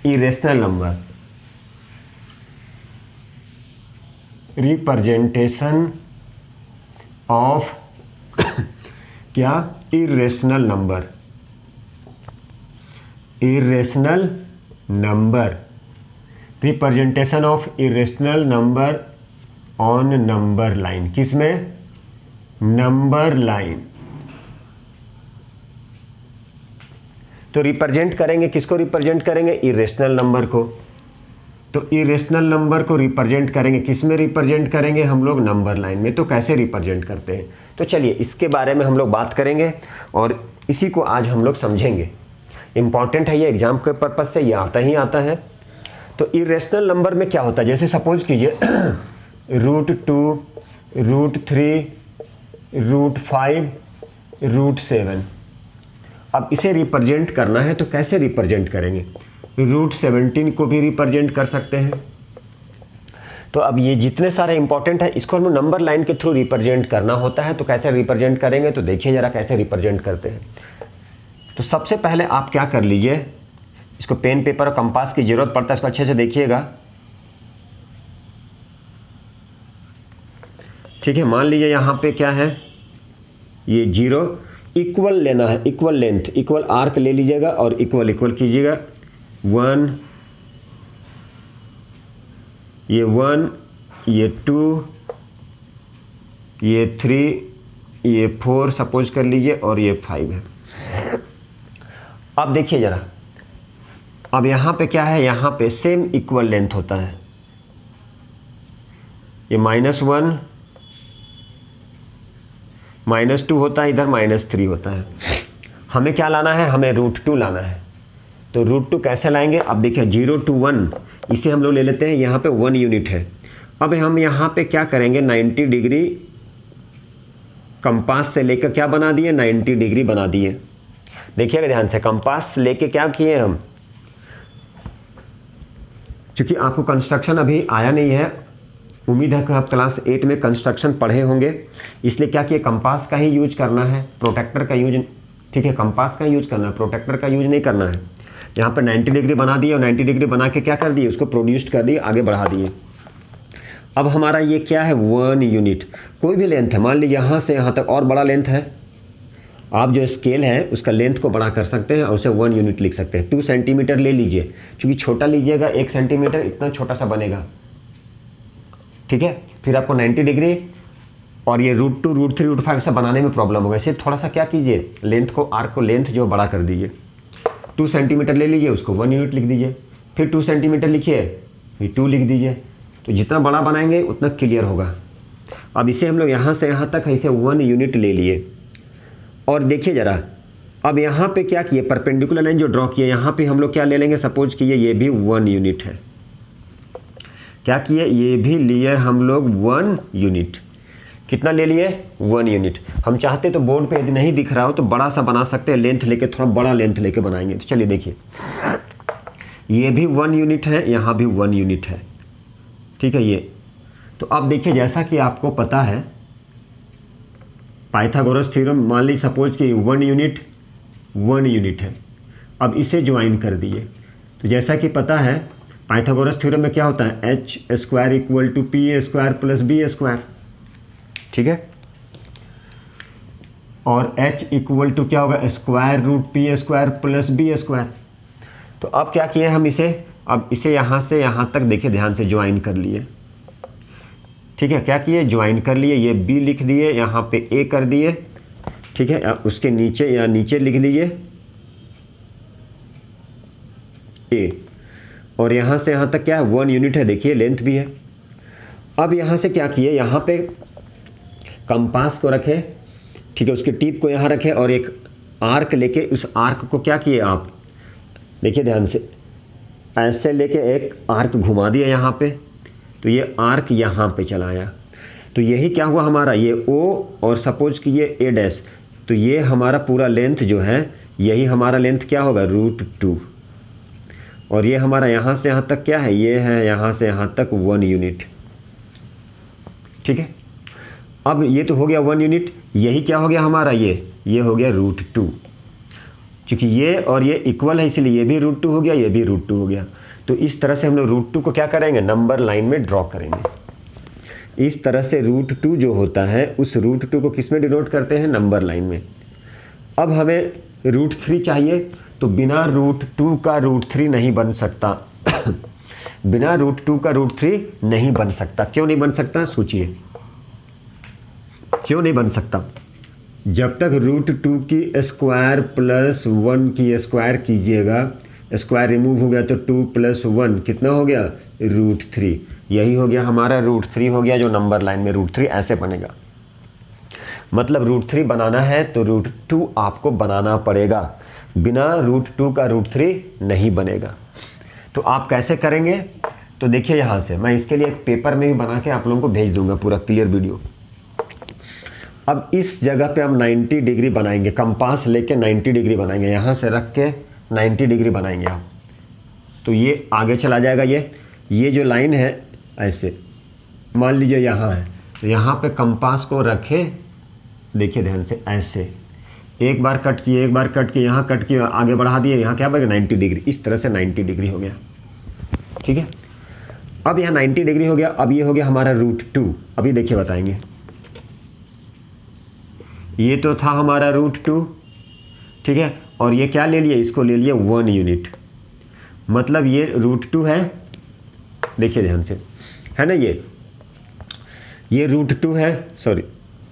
irrational number, representation of क्या, irrational number, representation of irrational number on number line. किसमें, नंबर लाइन। तो रिप्रेजेंट करेंगे, किसको रिप्रेजेंट करेंगे, इरेशनल नंबर को। तो इरेशनल नंबर को रिप्रेजेंट करेंगे, किस में रिप्रेजेंट करेंगे हम लोग, नंबर लाइन में। तो कैसे रिप्रेजेंट करते हैं, तो चलिए इसके बारे में हम लोग बात करेंगे और इसी को आज हम लोग समझेंगे। इम्पॉर्टेंट है ये, एग्जाम के पर्पज से ये आता ही आता है। तो इरेशनल नंबर में क्या होता है, जैसे सपोज कीजिए √2, √3, √5, √7। अब इसे रिप्रेजेंट करना है तो कैसे रिप्रेजेंट करेंगे, √17 को भी रिप्रेजेंट कर सकते हैं। तो अब ये जितने सारे इंपॉर्टेंट है इसको हम नंबर लाइन के थ्रू रिप्रेजेंट करना होता है। तो कैसे रिप्रेजेंट करेंगे, तो देखिए ज़रा कैसे रिप्रेजेंट करते हैं। तो सबसे पहले आप क्या कर लीजिए, इसको पेन पेपर और कंपास की ज़रूरत पड़ता है, इसको अच्छे से देखिएगा, ठीक है। मान लीजिए यहाँ पे क्या है, ये 0 इक्वल लेना है, इक्वल लेंथ, इक्वल आर्क ले लीजिएगा और इक्वल कीजिएगा। 1, ये 1, ये 2, ये 3, ये 4 सपोज कर लीजिए और ये 5 है। अब देखिए ज़रा, अब यहाँ पे क्या है, यहाँ पे सेम इक्वल लेंथ होता है, ये -1, -2 होता है, इधर -3 होता है। हमें क्या लाना है, हमें √2 लाना है। तो √2 कैसे लाएंगे, अब देखिए 0 to 1 इसे हम लोग ले लेते हैं, यहाँ पे 1 यूनिट है। अब हम यहाँ पे क्या करेंगे, 90 डिग्री कंपास से लेकर क्या बना दिए, 90 डिग्री बना दिए। देखिएगा ध्यान से, कंपास लेके क्या किए हम, क्योंकि आपको कंस्ट्रक्शन अभी आया नहीं है, उम्मीद है कि आप क्लास 8 में कंस्ट्रक्शन पढ़े होंगे, इसलिए क्या किए, कंपास का ही यूज करना है, प्रोटेक्टर का यूज, ठीक है, कंपास का यूज करना है, प्रोटेक्टर का यूज नहीं करना है। यहाँ पर 90 डिग्री बना दिए और 90 डिग्री बना के क्या कर दिए, उसको प्रोड्यूस कर दिए, आगे बढ़ा दिए। अब हमारा ये क्या है, 1 यूनिट, कोई भी लेंथ है, मान लीजिए यहाँ से यहाँ तक और बड़ा लेंथ है, आप जो स्केल है उसका लेंथ को बड़ा कर सकते हैं और उसे 1 यूनिट लिख सकते हैं। 2 सेंटीमीटर ले लीजिए, क्योंकि छोटा लीजिएगा 1 सेंटीमीटर इतना छोटा सा बनेगा, ठीक है। फिर आपको 90 डिग्री और ये √2, √3, √5 से बनाने में प्रॉब्लम होगा, इसलिए थोड़ा सा क्या कीजिए, लेंथ को, आर्क को लेंथ जो बड़ा कर दीजिए। 2 सेंटीमीटर ले लीजिए, उसको 1 यूनिट लिख दीजिए, फिर 2 सेंटीमीटर लिखिए, फिर 2 लिख दीजिए। तो जितना बड़ा बनाएंगे उतना क्लियर होगा। अब इसे हम लोग यहाँ से यहाँ तक इसे 1 यूनिट ले लिए और देखिए ज़रा, अब यहाँ पे क्या किए, परपेंडिकुलर लाइन जो ड्रॉ किए, यहाँ पे हम लोग क्या ले लेंगे, सपोज किए ये भी 1 यूनिट है, क्या किए, ये भी लिए हम लोग 1 यूनिट। कितना ले लिए, 1 यूनिट। हम चाहते तो बोर्ड पे यदि नहीं दिख रहा हो तो बड़ा सा बना सकते हैं, लेंथ लेके, थोड़ा बड़ा लेंथ लेके बनाएंगे। तो चलिए देखिए, ये भी 1 यूनिट है, यहाँ भी 1 यूनिट है, ठीक है ये। तो अब देखिए जैसा कि आपको पता है पाइथागोरस थ्योरम, मान ली सपोज कि 1 यूनिट है, अब इसे ज्वाइन कर दिए। तो जैसा कि पता है पाइथागोरस थ्योरम में क्या होता है, H square equal to P square plus B square, ठीक है। और h इक्वल टू क्या होगा, square root P square plus B square. तो अब क्या किए हम इसे, अब इसे यहाँ से यहाँ तक देखिए ध्यान से ज्वाइन कर लिए, ठीक है। क्या किए, ज्वाइन कर लिए, ये b लिख दिए, यहाँ पे a कर दिए, ठीक है। उसके नीचे या नीचे लिख लीजिए a, और यहाँ से यहाँ तक क्या है 1 यूनिट है, देखिए लेंथ भी है। अब यहाँ से क्या किए, यहाँ पे कंपास को रखे, ठीक है, उसके टिप को यहाँ रखे और एक आर्क लेके उस आर्क को क्या किए आप देखिए ध्यान से, ऐसे लेके एक आर्क घुमा दिया यहाँ पे, तो ये आर्क यहाँ पे चलाया। तो यही क्या हुआ हमारा, ये O और सपोज कि ये A डैश, तो ये हमारा पूरा लेंथ जो है, यही हमारा लेंथ क्या होगा √2, और ये हमारा यहाँ से यहाँ तक क्या है, ये है यहाँ से यहाँ तक 1 यूनिट, ठीक है। अब ये तो हो गया 1 यूनिट, यही क्या हो गया हमारा, ये हो गया √2, क्योंकि ये और ये इक्वल है इसलिए ये भी √2 हो गया, ये भी √2 हो गया। तो इस तरह से हम लोग √2 को क्या करेंगे, नंबर लाइन में ड्रॉ करेंगे। इस तरह से √2 जो होता है उस √2 को किस में डिनोट करते हैं, नंबर लाइन में। अब हमें √3 चाहिए, तो बिना √2 का √3 नहीं बन सकता बिना √2 का √3 नहीं बन सकता। क्यों नहीं बन सकता, सोचिए क्यों नहीं बन सकता। जब तक √2 की स्क्वायर प्लस 1 की स्क्वायर कीजिएगा, स्क्वायर रिमूव हो गया तो 2 + 1 कितना हो गया, √3। यही हो गया हमारा √3 हो गया, जो नंबर लाइन में √3 ऐसे बनेगा। मतलब √3 बनाना है तो √2 आपको बनाना पड़ेगा, बिना √2 का √3 नहीं बनेगा। तो आप कैसे करेंगे, तो देखिए यहाँ से मैं इसके लिए एक पेपर में भी बना के आप लोगों को भेज दूंगा पूरा क्लियर वीडियो। अब इस जगह पे हम 90 डिग्री बनाएंगे, कंपास लेके 90 डिग्री बनाएंगे, यहाँ से रख के 90 डिग्री बनाएंगे आप। तो ये आगे चला जाएगा, ये जो लाइन है ऐसे मान लीजिए यहाँ है, तो यहाँ पे कंपास को रखे, देखिए ध्यान से ऐसे एक बार कट किए, एक बार कट किए, यहाँ कट किए, आगे बढ़ा दिए, यहाँ क्या बनेगा 90 डिग्री। इस तरह से 90 डिग्री हो गया, ठीक है। अब यहाँ 90 डिग्री हो गया। अब ये हो गया हमारा √2। अभी देखिए बताएंगे, ये तो था हमारा √2, ठीक है। और ये क्या ले लिए, इसको ले लिए 1 यूनिट, मतलब ये √2 है, देखिए ध्यान से, है ना, ये √2 है, सॉरी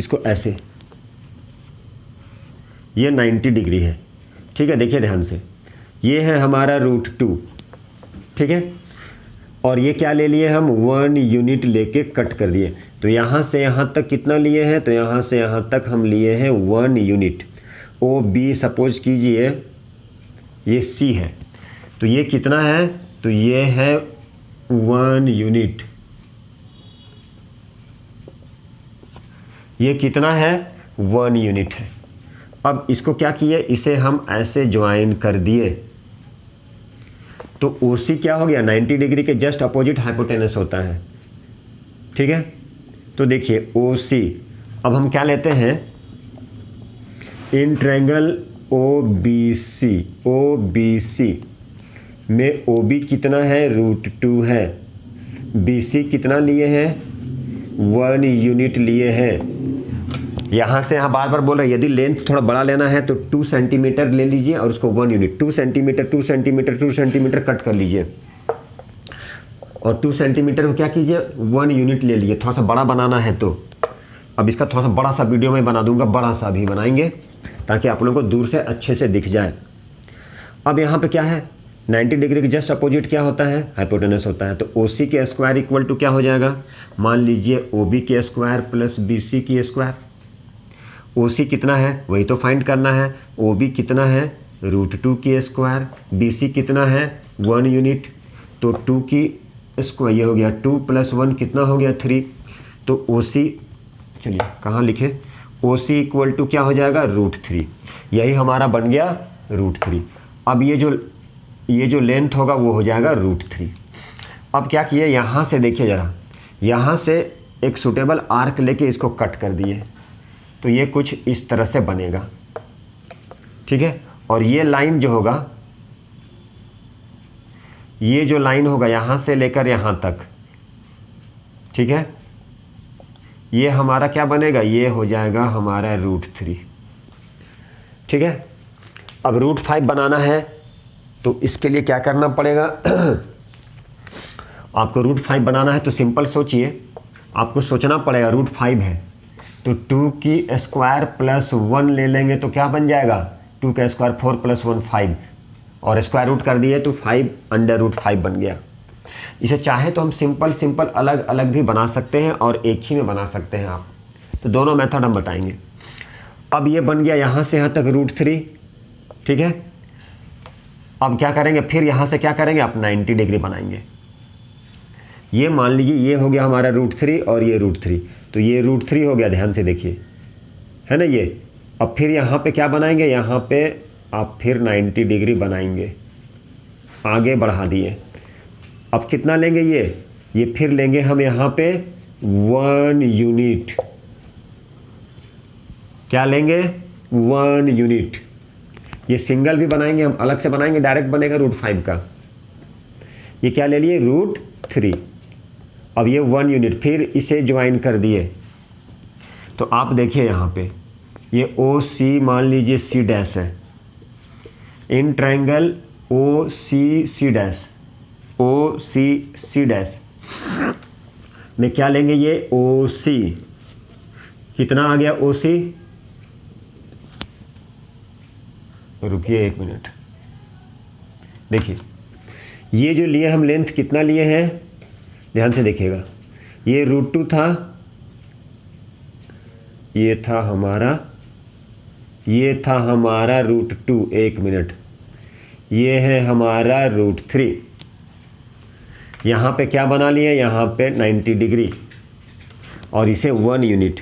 इसको ऐसे, ये 90 डिग्री है, ठीक है। देखिए ध्यान से, ये है हमारा √2, ठीक है। और ये क्या ले लिए हम, 1 यूनिट लेके कट कर दिए। तो यहाँ से यहाँ तक कितना लिए हैं, तो यहाँ से यहाँ तक हम लिए हैं 1 यूनिट। OB सपोज कीजिए ये C है, तो ये कितना है, तो ये है 1 यूनिट। ये कितना है, 1 यूनिट है। अब इसको क्या किए, इसे हम ऐसे ज्वाइन कर दिए, तो OC क्या हो गया, 90 डिग्री के जस्ट अपोजिट हाइपोटेनस होता है, ठीक है। तो देखिए OC, अब हम क्या लेते हैं, इन ट्रायंगल OBC में OB कितना है, √2 है, BC कितना लिए हैं, 1 यूनिट लिए हैं। यहाँ से यहाँ बार बार बोल रहे हैं, यदि लेंथ थोड़ा बड़ा लेना है तो 2 सेंटीमीटर ले लीजिए और उसको 1 यूनिट, 2 सेंटीमीटर कट कर लीजिए, और 2 सेंटीमीटर को क्या कीजिए, 1 यूनिट ले लीजिए। थोड़ा सा बड़ा बनाना है तो अब इसका थोड़ा सा बड़ा सा वीडियो में बना दूंगा, बड़ा सा भी बनाएंगे ताकि आप लोगों को दूर से अच्छे से दिख जाए। अब यहाँ पे क्या है, 90 डिग्री के जस्ट अपोजिट क्या होता है, हाइपोटेनस होता है। तो OC के स्क्वायर इक्वल टू क्या हो जाएगा, मान लीजिए OB के स्क्वायर प्लस BC की स्क्वायर। OC कितना है वही तो फाइंड करना है, OB कितना है, √2 की स्क्वायर, BC कितना है 1 यूनिट, तो 2 की स्क्वायर, ये हो गया 2 + 1 कितना हो गया 3। तो OC, चलिए कहाँ लिखे, OC इक्वल टू क्या हो जाएगा, √3। यही हमारा बन गया √3। अब ये जो ये जो लेंथ होगा वो हो जाएगा √3। अब क्या किए, यहाँ से देखिए ज़रा, यहाँ से एक सूटेबल आर्क लेके इसको कट कर दिए, तो ये कुछ इस तरह से बनेगा, ठीक है। और ये लाइन जो होगा, ये जो लाइन होगा यहाँ से लेकर यहाँ तक, ठीक है, ये हमारा क्या बनेगा, ये हो जाएगा हमारा √3, ठीक है। अब √5 बनाना है तो इसके लिए क्या करना पड़ेगा आपको √5 बनाना है तो सिंपल सोचिए, आपको सोचना पड़ेगा √5 है तो 2 की स्क्वायर प्लस 1 ले लेंगे तो क्या बन जाएगा, 2 का स्क्वायर 4 + 1 5, और स्क्वायर रूट कर दिए तो 5 √5 बन गया। इसे चाहे तो हम सिंपल अलग अलग भी बना सकते हैं और एक ही में बना सकते हैं आप, तो दोनों मेथड हम बताएंगे। अब ये बन गया यहाँ से यहाँ तक √3, ठीक है। अब क्या करेंगे, फिर यहाँ से क्या करेंगे आप 90 डिग्री बनाएंगे। ये मान लीजिए ये हो गया हमारा √3 और ये √3, तो ये √3 हो गया, ध्यान से देखिए, है ना ये। अब फिर यहाँ पे क्या बनाएंगे, यहाँ पे आप फिर 90 डिग्री बनाएंगे, आगे बढ़ा दिए। अब कितना लेंगे, ये फिर लेंगे हम यहाँ पे 1 यूनिट, क्या लेंगे, 1 यूनिट। ये सिंगल भी बनाएंगे हम, अलग से बनाएंगे, डायरेक्ट बनेगा √5 का। ये क्या ले लिए, √3। अब ये 1 यूनिट, फिर इसे ज्वाइन कर दिए, तो आप देखिए यहाँ पे ये OC मान लीजिए C' है, इन ट्रायंगल OCC' में क्या लेंगे, ये OC कितना आ गया, OC, रुकिए 1 मिनट, देखिए ये जो लिए हम लेंथ कितना लिए हैं, ध्यान से देखिएगा, ये √2 था, ये था हमारा √2, 1 मिनट, ये है हमारा √3। यहाँ पे क्या बना लिए, यहाँ पे 90 डिग्री और इसे 1 यूनिट।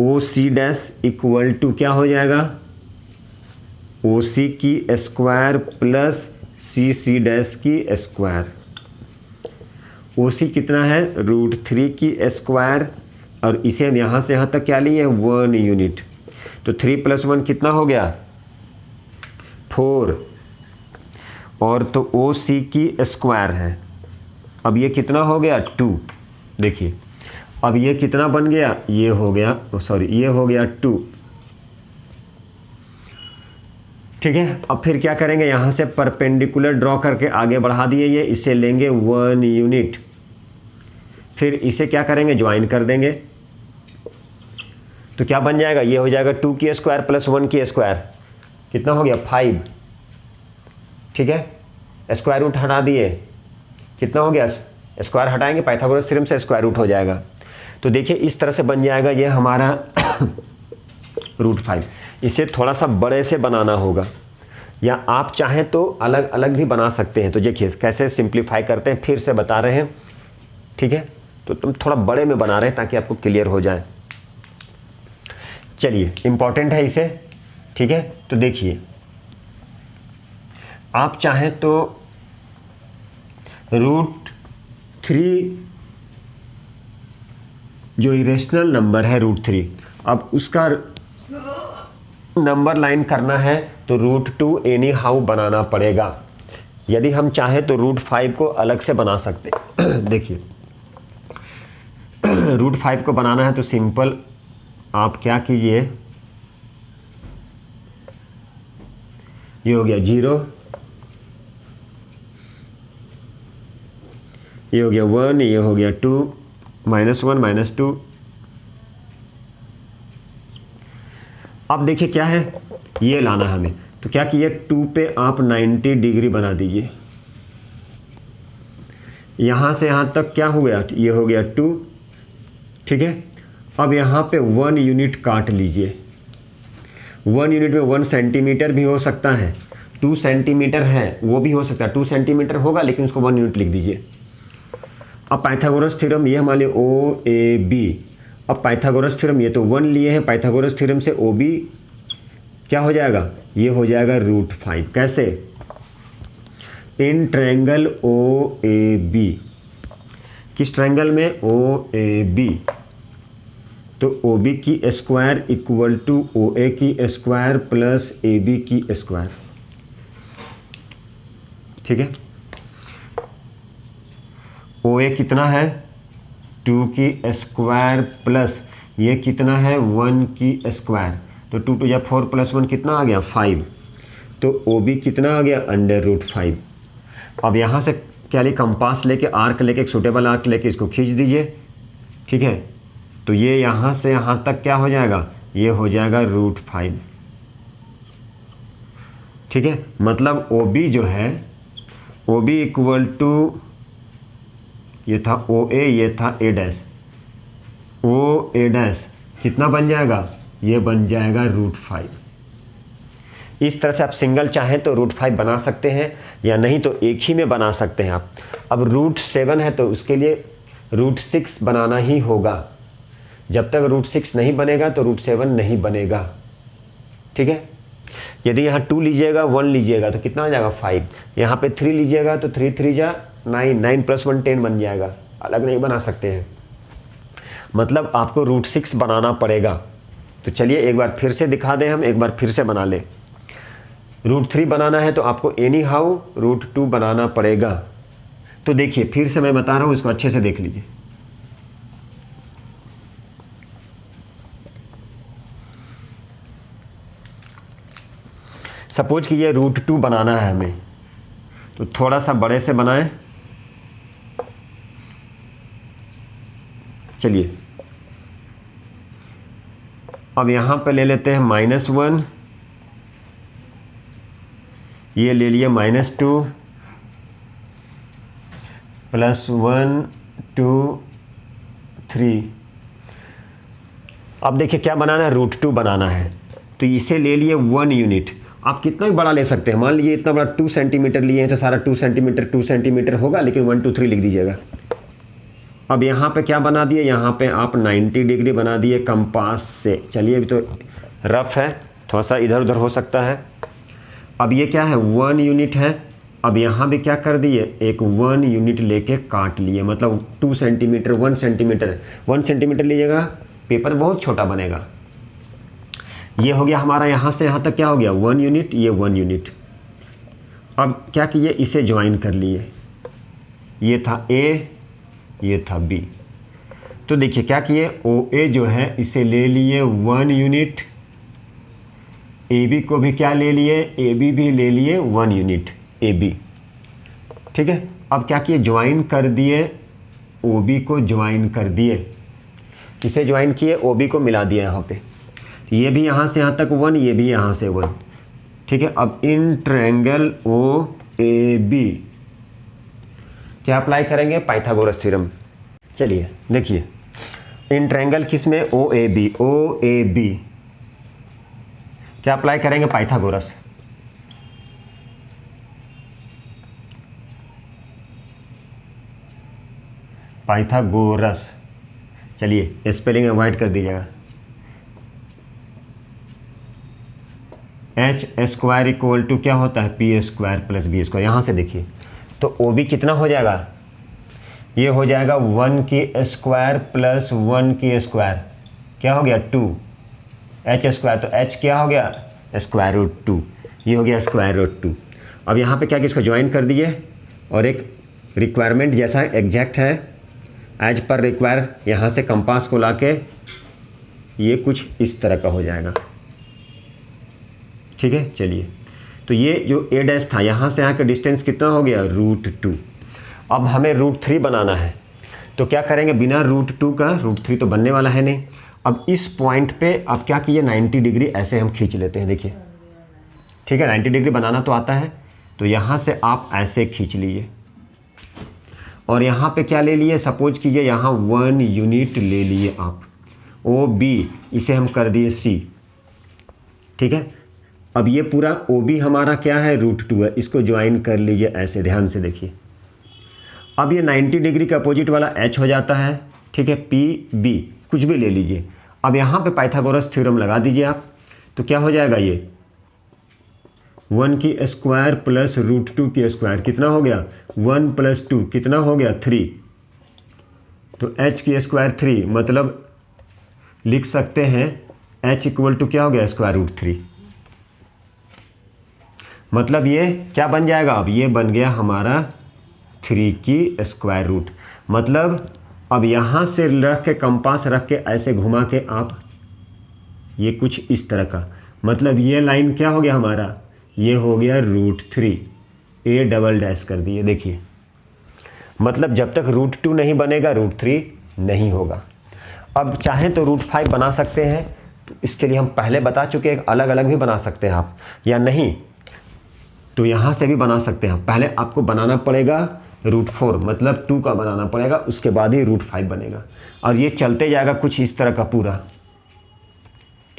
OC' इक्वल टू क्या हो जाएगा, OC की स्क्वायर प्लस CC' की स्क्वायर। OC कितना है, √3 की स्क्वायर, और इसे हम यहाँ से यहाँ तक क्या लिए, 1 यूनिट, तो 3 + 1 कितना हो गया, 4, और तो OC की स्क्वायर है। अब ये कितना हो गया, 2, देखिए अब ये कितना बन गया, ये हो गया, सॉरी ये हो गया 2, ठीक है। अब फिर क्या करेंगे, यहाँ से परपेंडिकुलर ड्रॉ करके आगे बढ़ा दिए, ये इसे लेंगे 1 यूनिट, फिर इसे क्या करेंगे, ज्वाइन कर देंगे, तो क्या बन जाएगा, ये हो जाएगा 2 की स्क्वायर प्लस 1 की स्क्वायर, कितना हो गया, 5, ठीक है। स्क्वायर रूट हटा दिए, कितना हो गया, स्क्वायर हटाएंगे पाइथागोरस थ्योरम से स्क्वायर रूट हो जाएगा। तो देखिए इस तरह से बन जाएगा ये हमारा √5। इसे थोड़ा सा बड़े से बनाना होगा, या आप चाहें तो अलग अलग भी बना सकते हैं। तो देखिए कैसे सिंप्लीफाई करते हैं, फिर से बता रहे हैं, ठीक है। तो तुम थोड़ा बड़े में बना रहे हैं ताकि आपको क्लियर हो जाए। चलिए इम्पॉर्टेंट है इसे, ठीक है। तो देखिए आप चाहें तो √3 जो इरेशनल नंबर है √3, अब उसका नंबर लाइन करना है तो √2 एनी हाउ बनाना पड़ेगा। यदि हम चाहें तो √5 को अलग से बना सकते देखिए √5 को बनाना है तो सिंपल आप क्या कीजिए, ये हो गया 0, ये हो गया 1, ये हो गया 2, -1 -2। अब देखिए क्या है, ये लाना हमें, तो क्या किए 2 पे आप 90 डिग्री बना दीजिए। यहाँ से यहाँ तक क्या हो गया, ये हो गया 2, ठीक है। अब यहाँ पे 1 यूनिट काट लीजिए। 1 यूनिट में 1 सेंटीमीटर भी हो सकता है, 2 सेंटीमीटर है वो भी हो सकता है, 2 सेंटीमीटर होगा लेकिन उसको 1 यूनिट लिख दीजिए। अब पाइथागोरस थ्योरम ये मान लिया OAB, अब पाइथागोरस थ्योरम ये तो 1 लिए हैं, पाइथागोरस थ्योरम से OB क्या हो जाएगा, ये हो जाएगा √5। कैसे, in triangle O A B, किस ट्रायंगल में? O A B. तो ओ बी की square equal to O A की स्क्वायर प्लस ए बी की स्क्वायर। ठीक है, ओ ए कितना है? 2 की स्क्वायर प्लस ये कितना है? 1 की स्क्वायर। तो 2 2 या 4 प्लस 1 कितना आ गया? 5। तो ओ बी कितना आ गया? √5। अब यहाँ से क्या लिए? कंपास लेके, आर्क लेके, एक सूटेबल आर्क लेके इसको खींच दीजिए। ठीक है, तो ये यहाँ से यहाँ तक क्या हो जाएगा? ये हो जाएगा √5। ठीक है, मतलब ओ बी जो है, ओ बी इक्वल टू, ये था ओ ए, ये था ए डैश, ओ ए डैश कितना बन जाएगा? ये बन जाएगा √5। इस तरह से आप सिंगल चाहें तो √5 बना सकते हैं, या नहीं तो एक ही में बना सकते हैं आप। अब √7 है तो उसके लिए √6 बनाना ही होगा। जब तक √6 नहीं बनेगा तो √7 नहीं बनेगा। ठीक है, यदि यहाँ 2 लीजिएगा, 1 लीजिएगा तो कितना आ जाएगा? 5। यहाँ पे 3 लीजिएगा तो 3 3 जा 9, 9 + 1 10 बन जाएगा। अलग नहीं बना सकते हैं, मतलब आपको √6 बनाना पड़ेगा। तो चलिए एक बार फिर से दिखा दें, हम एक बार फिर से बना लें। √3 बनाना है तो आपको एनी हाउ √2 बनाना पड़ेगा। तो देखिए फिर से मैं बता रहा हूँ, इसको अच्छे से देख लीजिए। सपोज कि ये √2 बनाना है हमें, तो थोड़ा सा बड़े से बनाएं। चलिए अब यहाँ पे ले लेते हैं -1, ये ले लिए -2, +1 2 3। अब देखिए क्या बनाना है? √2 बनाना है, तो इसे ले लिए 1 यूनिट। आप कितना भी बड़ा ले सकते हैं, मान लीजिए इतना बड़ा 2 सेंटीमीटर लिए हैं तो सारा 2 सेंटीमीटर होगा, लेकिन 1 2 3 लिख दीजिएगा। अब यहाँ पे क्या बना दिए? यहाँ पे आप 90 डिग्री बना दिए कंपास से। चलिए अभी तो रफ है, थोड़ा सा इधर उधर हो सकता है। अब ये क्या है? 1 यूनिट है। अब यहाँ भी क्या कर दिए? एक 1 यूनिट लेके काट लिए, मतलब 2 सेंटीमीटर 1 सेंटीमीटर 1 सेंटीमीटर लीजिएगा, पेपर बहुत छोटा बनेगा। ये हो गया हमारा, यहाँ से यहाँ तक क्या हो गया? 1 यूनिट, ये 1 यूनिट। अब क्या किए? इसे ज्वाइन कर लिए, ये था ए, ये था बी। तो देखिए क्या किए? ओ ए जो है इसे ले लिए 1 यूनिट, ए बी को भी क्या ले लिए? ए बी भी ले लिए 1 यूनिट, ए बी। ठीक है, अब क्या किए? ज्वाइन कर दिए, ओ बी को ज्वाइन कर दिए। इसे ज्वाइन किए, ओ बी को मिला दिया यहाँ पे। ये भी यहाँ से यहाँ तक 1, ये भी यहाँ से 1। ठीक है, अब in triangle O A B क्या अप्लाई करेंगे? Pythagoras theorem. चलिए देखिए, इन ट्रायंगल किस में? O A B, O A B क्या अप्लाई करेंगे? पाइथागोरस। पाइथागोरस। चलिए स्पेलिंग अवॉइड कर दीजिएगा। h² इक्वल टू क्या होता है? p² + b²। यहाँ से देखिए तो ओ बी कितना हो जाएगा? ये हो जाएगा 1 की स्क्वायर प्लस 1 की स्क्वायर, क्या हो गया? 2 h²। तो h क्या हो गया? √2। ये हो गया √2। अब यहाँ पे क्या कि इसको ज्वाइन कर दिए, और एक रिक्वायरमेंट जैसा एग्जैक्ट है, एज पर रिक्वायर, यहाँ से कंपास को लाके ये कुछ इस तरह का हो जाएगा। ठीक है, चलिए तो ये जो ए डैश था, यहाँ से यहाँ का डिस्टेंस कितना हो गया? √2। अब हमें √3 बनाना है, तो क्या करेंगे? बिना √2 का √3 तो बनने वाला है नहीं। अब इस पॉइंट पे अब क्या किए? 90 डिग्री ऐसे हम खींच लेते हैं। देखिए ठीक है, 90 डिग्री बनाना तो आता है, तो यहाँ से आप ऐसे खींच लीजिए, और यहाँ पे क्या ले लिए? सपोज कीजिए यहाँ 1 यूनिट ले लिए आप, ओ बी, इसे हम कर दिए सी। ठीक है, अब ये पूरा ओ बी हमारा क्या है? √2 है, इसको ज्वाइन कर लीजिए ऐसे, ध्यान से देखिए। अब ये 90 डिग्री का अपोजिट वाला h हो जाता है। ठीक है, पी बी कुछ भी ले लीजिए। अब यहाँ पे पाइथागोरस थ्योरम लगा दीजिए आप, तो क्या हो जाएगा? ये 1 की स्क्वायर प्लस √2 की स्क्वायर कितना हो गया 1 + 2 कितना हो गया 3। तो h की स्क्वायर 3 मतलब लिख सकते हैं h = क्या हो गया √3। मतलब ये क्या बन जाएगा, अब ये बन गया हमारा 3 की स्क्वायर रूट। मतलब अब यहाँ से रख के कंपास रख के ऐसे घुमा के आप ये कुछ इस तरह का, मतलब ये लाइन क्या हो गया हमारा, ये हो गया √3 A" कर दिए। देखिए मतलब जब तक √2 नहीं बनेगा √3 नहीं होगा। अब चाहें तो √5 बना सकते हैं, तो इसके लिए हम पहले बता चुके हैं, अलग अलग भी बना सकते हैं आप, या नहीं तो यहाँ से भी बना सकते हैं। पहले आपको बनाना पड़ेगा √4 मतलब 2 का बनाना पड़ेगा, उसके बाद ही √5 बनेगा। और ये चलते जाएगा कुछ इस तरह का पूरा,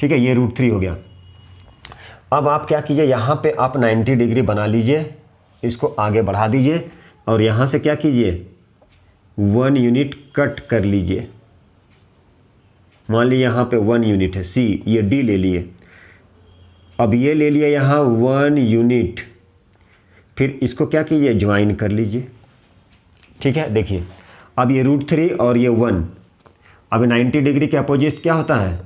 ठीक है। ये √3 हो गया। अब आप क्या कीजिए, यहाँ पे आप 90 डिग्री बना लीजिए, इसको आगे बढ़ा दीजिए और यहाँ से क्या कीजिए 1 यूनिट कट कर लीजिए। मान लीजिए यहाँ पे 1 यूनिट है, C ये D ले लिए। अब ये ले लिए यहाँ 1 यूनिट, फिर इसको क्या कीजिए ज्वाइन कर लीजिए, ठीक है। देखिए अब ये √3 और ये 1, अब 90 डिग्री के अपोजिट क्या होता है,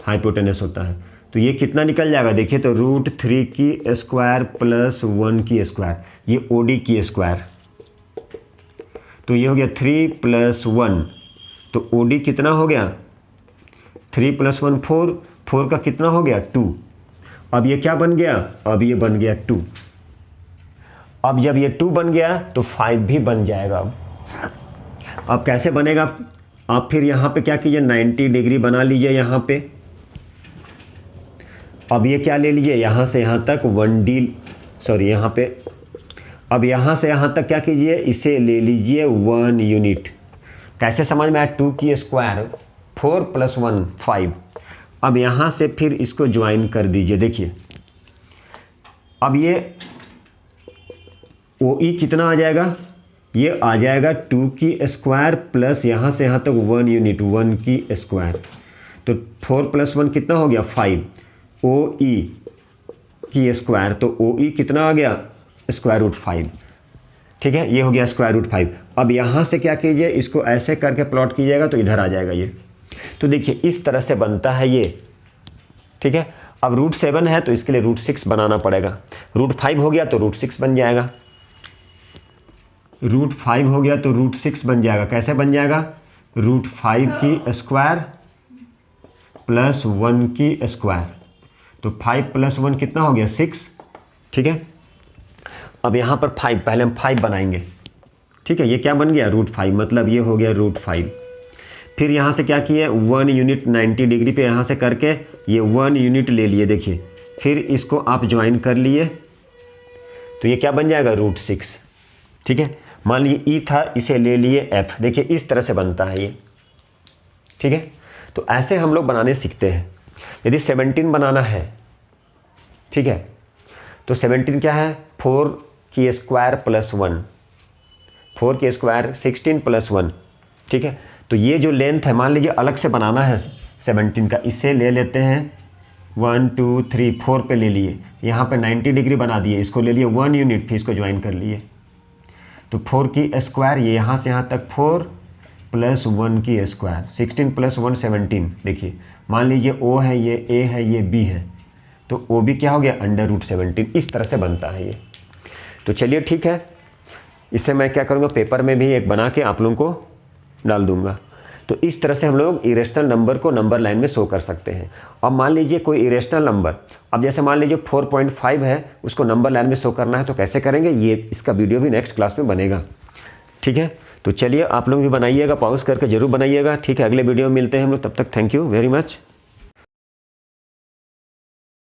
हाइपोटेनस होता है। तो ये कितना निकल जाएगा, देखिए तो √3 की स्क्वायर प्लस 1 की स्क्वायर, ये OD की स्क्वायर, तो ये हो गया 3 + 1, तो OD कितना हो गया 3 + 1 4, 4 का कितना हो गया 2। अब ये क्या बन गया, अब ये बन गया 2। अब जब ये 2 बन गया तो 5 भी बन जाएगा। अब कैसे बनेगा, आप फिर यहाँ पे क्या कीजिए 90 डिग्री बना लीजिए यहाँ पे। अब ये क्या ले लीजिए यहाँ से यहाँ तक 1D, सॉरी यहाँ पे, अब यहाँ से यहाँ तक क्या कीजिए इसे ले लीजिए 1 यूनिट। कैसे समझ में आया, 2 की स्क्वायर 4 + 1 5। अब यहाँ से फिर इसको ज्वाइन कर दीजिए। देखिए अब ये OE कितना आ जाएगा, ये आ जाएगा 2 की स्क्वायर प्लस यहाँ से यहाँ तक 1 यूनिट 1 की स्क्वायर, तो 4 + 1 कितना हो गया 5, OE की स्क्वायर, तो OE कितना आ गया √5, ठीक है। ये हो गया √5। अब यहाँ से क्या कीजिए इसको ऐसे करके प्लॉट कीजिएगा तो इधर आ जाएगा ये। तो देखिए इस तरह से बनता है ये, ठीक है। अब √7 है तो इसके लिए √6 बनाना पड़ेगा। √5 हो गया तो √6 बन जाएगा, √5 हो गया तो √6 बन जाएगा। कैसे बन जाएगा, √5 की स्क्वायर प्लस 1 की स्क्वायर, तो 5 + 1 कितना हो गया 6, ठीक है। अब यहाँ पर 5, पहले हम 5 बनाएंगे, ठीक है। ये क्या बन गया √5, मतलब ये हो गया √5। फिर यहाँ से क्या किए 1 यूनिट 90 डिग्री पे यहाँ से करके ये 1 यूनिट ले लिए। देखिए फिर इसको आप ज्वाइन कर लिए तो ये क्या बन जाएगा √6, ठीक है। मान लीजिए E था, इसे ले लिए F। देखिए इस तरह से बनता है ये, ठीक है। तो ऐसे हम लोग बनाने सीखते हैं। यदि 17 बनाना है, ठीक है, तो 17 क्या है 4 की स्क्वायर प्लस 1, 4 की स्क्वायर 16 + 1, ठीक है। तो ये जो लेंथ है मान लीजिए अलग से बनाना है 17 का, इसे ले लेते हैं 1 2 3 4 पे ले लिए, यहाँ पे 90 डिग्री बना दिए, इसको ले लिए 1 यूनिट, फिर इसको ज्वाइन कर लिए। तो 4 की स्क्वायर, ये यहाँ से यहाँ तक 4 + 1 की स्क्वायर, 16 + 1 17। देखिए मान लीजिए O है, ये A है, ये B है, तो OB क्या हो गया √17। इस तरह से बनता है ये। तो चलिए ठीक है, इससे मैं क्या करूँगा पेपर में भी एक बना के आप लोगों को डाल दूंगा। तो इस तरह से हम लोग इरेशनल नंबर को नंबर लाइन में शो कर सकते हैं। अब मान लीजिए कोई इरेशनल नंबर, अब जैसे मान लीजिए 4.5 है, उसको नंबर लाइन में शो करना है तो कैसे करेंगे, ये इसका वीडियो भी नेक्स्ट क्लास में बनेगा, ठीक है। तो चलिए आप लोग भी बनाइएगा, पॉज करके जरूर बनाइएगा, ठीक है। अगले वीडियो में मिलते हैं हम लोग, तब तक थैंक यू वेरी मच।